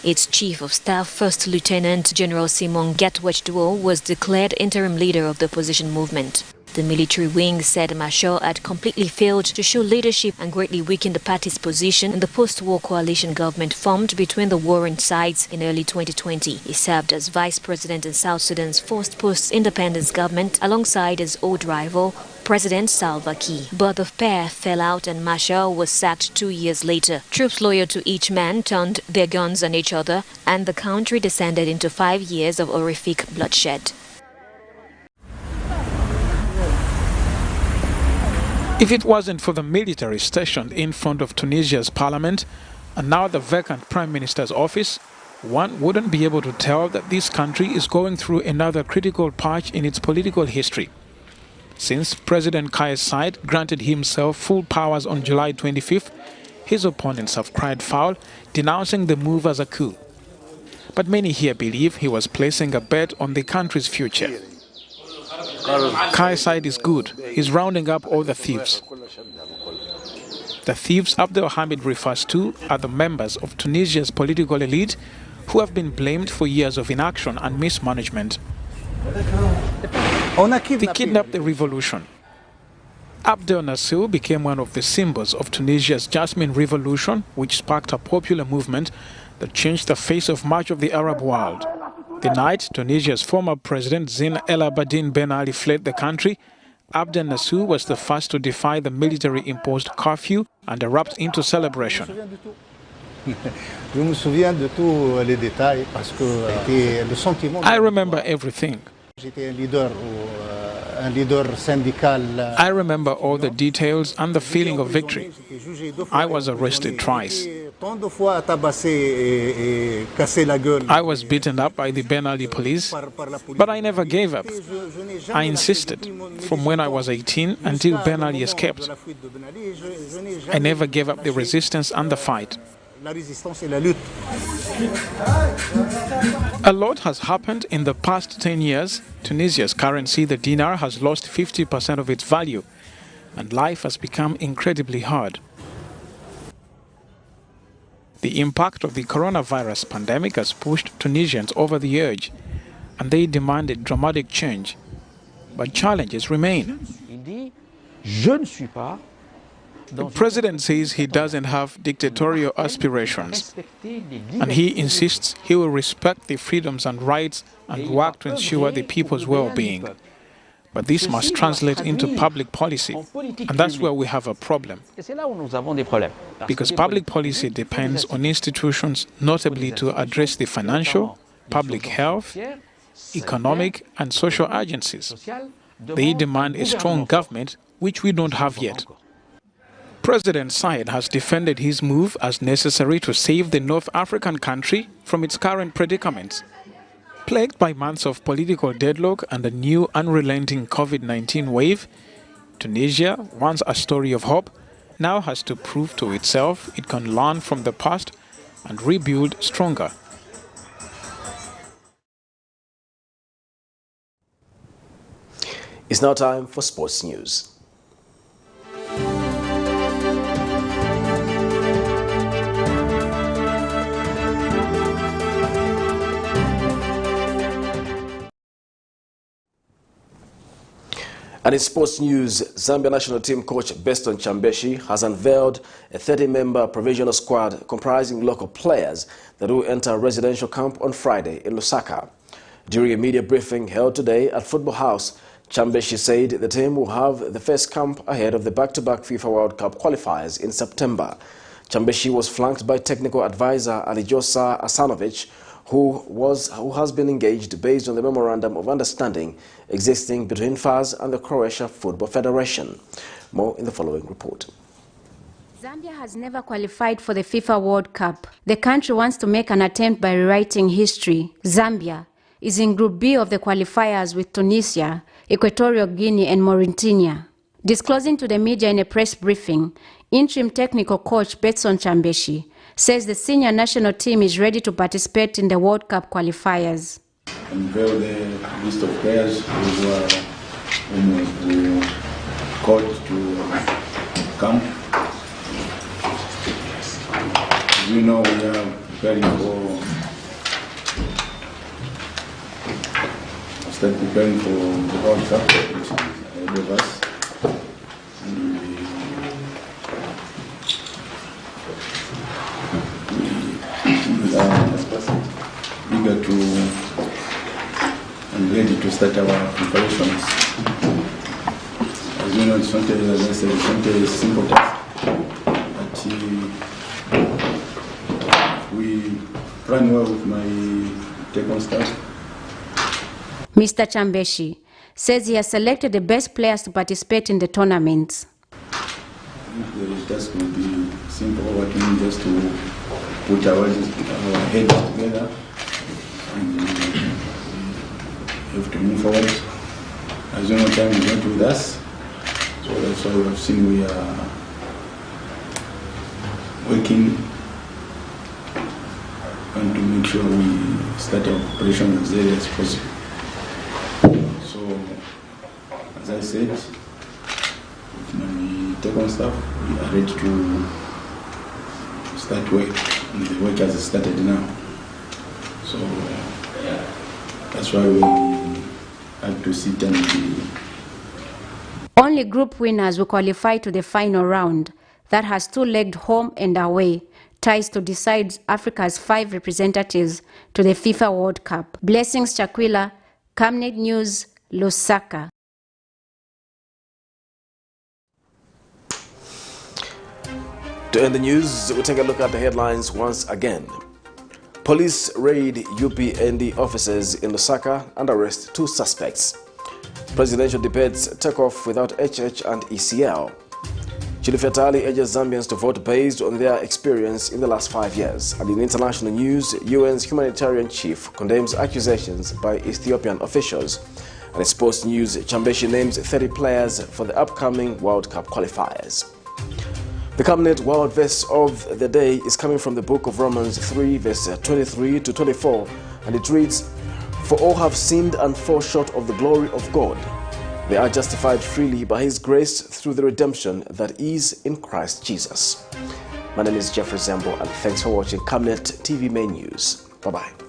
Its Chief of Staff, First Lieutenant General Simon Gatwech-Duo, was declared interim leader of the opposition movement. The military wing said Machar had completely failed to show leadership and greatly weakened the party's position in the post-war coalition government formed between the warring sides in early 2020. He served as vice president in South Sudan's first post-independence government alongside his old rival, President Salva Kiir. But the pair fell out and Machar was sacked 2 years later. Troops loyal to each man turned their guns on each other, and the country descended into 5 years of horrific bloodshed. If it wasn't for the military stationed in front of Tunisia's parliament and now the vacant prime minister's office, one wouldn't be able to tell that this country is going through another critical patch in its political history. Since President Kais Saied granted himself full powers on July 25th, his opponents have cried foul, denouncing the move as a coup. But many here believe he was placing a bet on the country's future. Kais Saied is good. He's rounding up all the thieves. The thieves Abdel Hamid refers to are the members of Tunisia's political elite who have been blamed for years of inaction and mismanagement. They kidnapped the revolution. Abdel Nasser became one of the symbols of Tunisia's Jasmine Revolution, which sparked a popular movement that changed the face of much of the Arab world. The night Tunisia's former president Zine El Abidine Ben Ali fled the country, Abdel Nasser was the first to defy the military-imposed curfew and erupt into celebration. I remember everything. I remember all the details and the feeling of victory. I was arrested twice. I was beaten up by the Ben Ali police, but I never gave up. I insisted from when I was 18 until Ben Ali escaped. I never gave up the resistance and the fight. A lot has happened in the past 10 years. Tunisia's currency, the dinar, has lost 50% of its value, and life has become incredibly hard. The impact of the coronavirus pandemic has pushed Tunisians over the edge, and they demanded dramatic change. But challenges remain. The president says he doesn't have dictatorial aspirations, and he insists he will respect the freedoms and rights and work to ensure the people's well-being. But this must translate into public policy, and that's where we have a problem. Because public policy depends on institutions, notably to address the financial, public health, economic and social agencies. They demand a strong government, which we don't have yet. President Saied has defended his move as necessary to save the North African country from its current predicaments. Plagued by months of political deadlock and a new unrelenting COVID-19 wave, Tunisia, once a story of hope, now has to prove to itself it can learn from the past and rebuild stronger. It's now time for sports news. And in sports news, Zambia national team coach Beston Chambeshi has unveiled a 30-member provisional squad comprising local players that will enter residential camp on Friday in Lusaka. During a media briefing held today at Football House, Chambeshi said the team will have the first camp ahead of the back-to-back FIFA World Cup qualifiers in September. Chambeshi was flanked by technical advisor Alijosa Asanovic, who has been engaged based on the Memorandum of Understanding existing between FAS and the Croatia Football Federation. More in the following report. Zambia has never qualified for the FIFA World Cup. The country wants to make an attempt by rewriting history. Zambia is in Group B of the qualifiers with Tunisia, Equatorial Guinea and Mauritania. Disclosing to the media in a press briefing, interim technical coach Beston Chambeshi says the senior national team is ready to participate in the World Cup qualifiers. Unveil the list of players who are called to camp. As you know, we are preparing for the World Cup, which is ahead of us. Eager to and ready to start our preparations. As you know, it's not a simple task, but we plan well with my technical staff. Mr. Chambeshi says he has selected the best players to participate in the tournament. The task will be simple, working just to put our heads together and have to move forward. As you know, time is not with us, so that's why you have seen we are working and to make sure we start our operation as early as possible. So, as I said, with my technical staff, we are ready to start work, and the work has started now. So, that's why we have to sit and be. Only group winners will qualify to the final round that has two-legged home and away ties to decide Africa's 5 representatives to the FIFA World Cup. Blessings Chakwila, Camnet News, Lusaka. To end the news, we'll take a look at the headlines once again. Police raid UPND offices in Lusaka and arrest 2 suspects. Presidential debates take off without HH and ECL. CHILUFYA TAYALI urges Zambians to vote based on their experience in the last 5 years. And in international news, UN's humanitarian chief condemns accusations by Ethiopian officials. And in sports news, Chambeshi names 30 players for the upcoming World Cup qualifiers. The Camnet World verse of the day is coming from the book of Romans 3, verse 23 to 24, and it reads, "For all have sinned and fall short of the glory of God. They are justified freely by His grace through the redemption that is in Christ Jesus." My name is Jeffrey Zambo, and thanks for watching Camnet TV Main News. Bye-bye.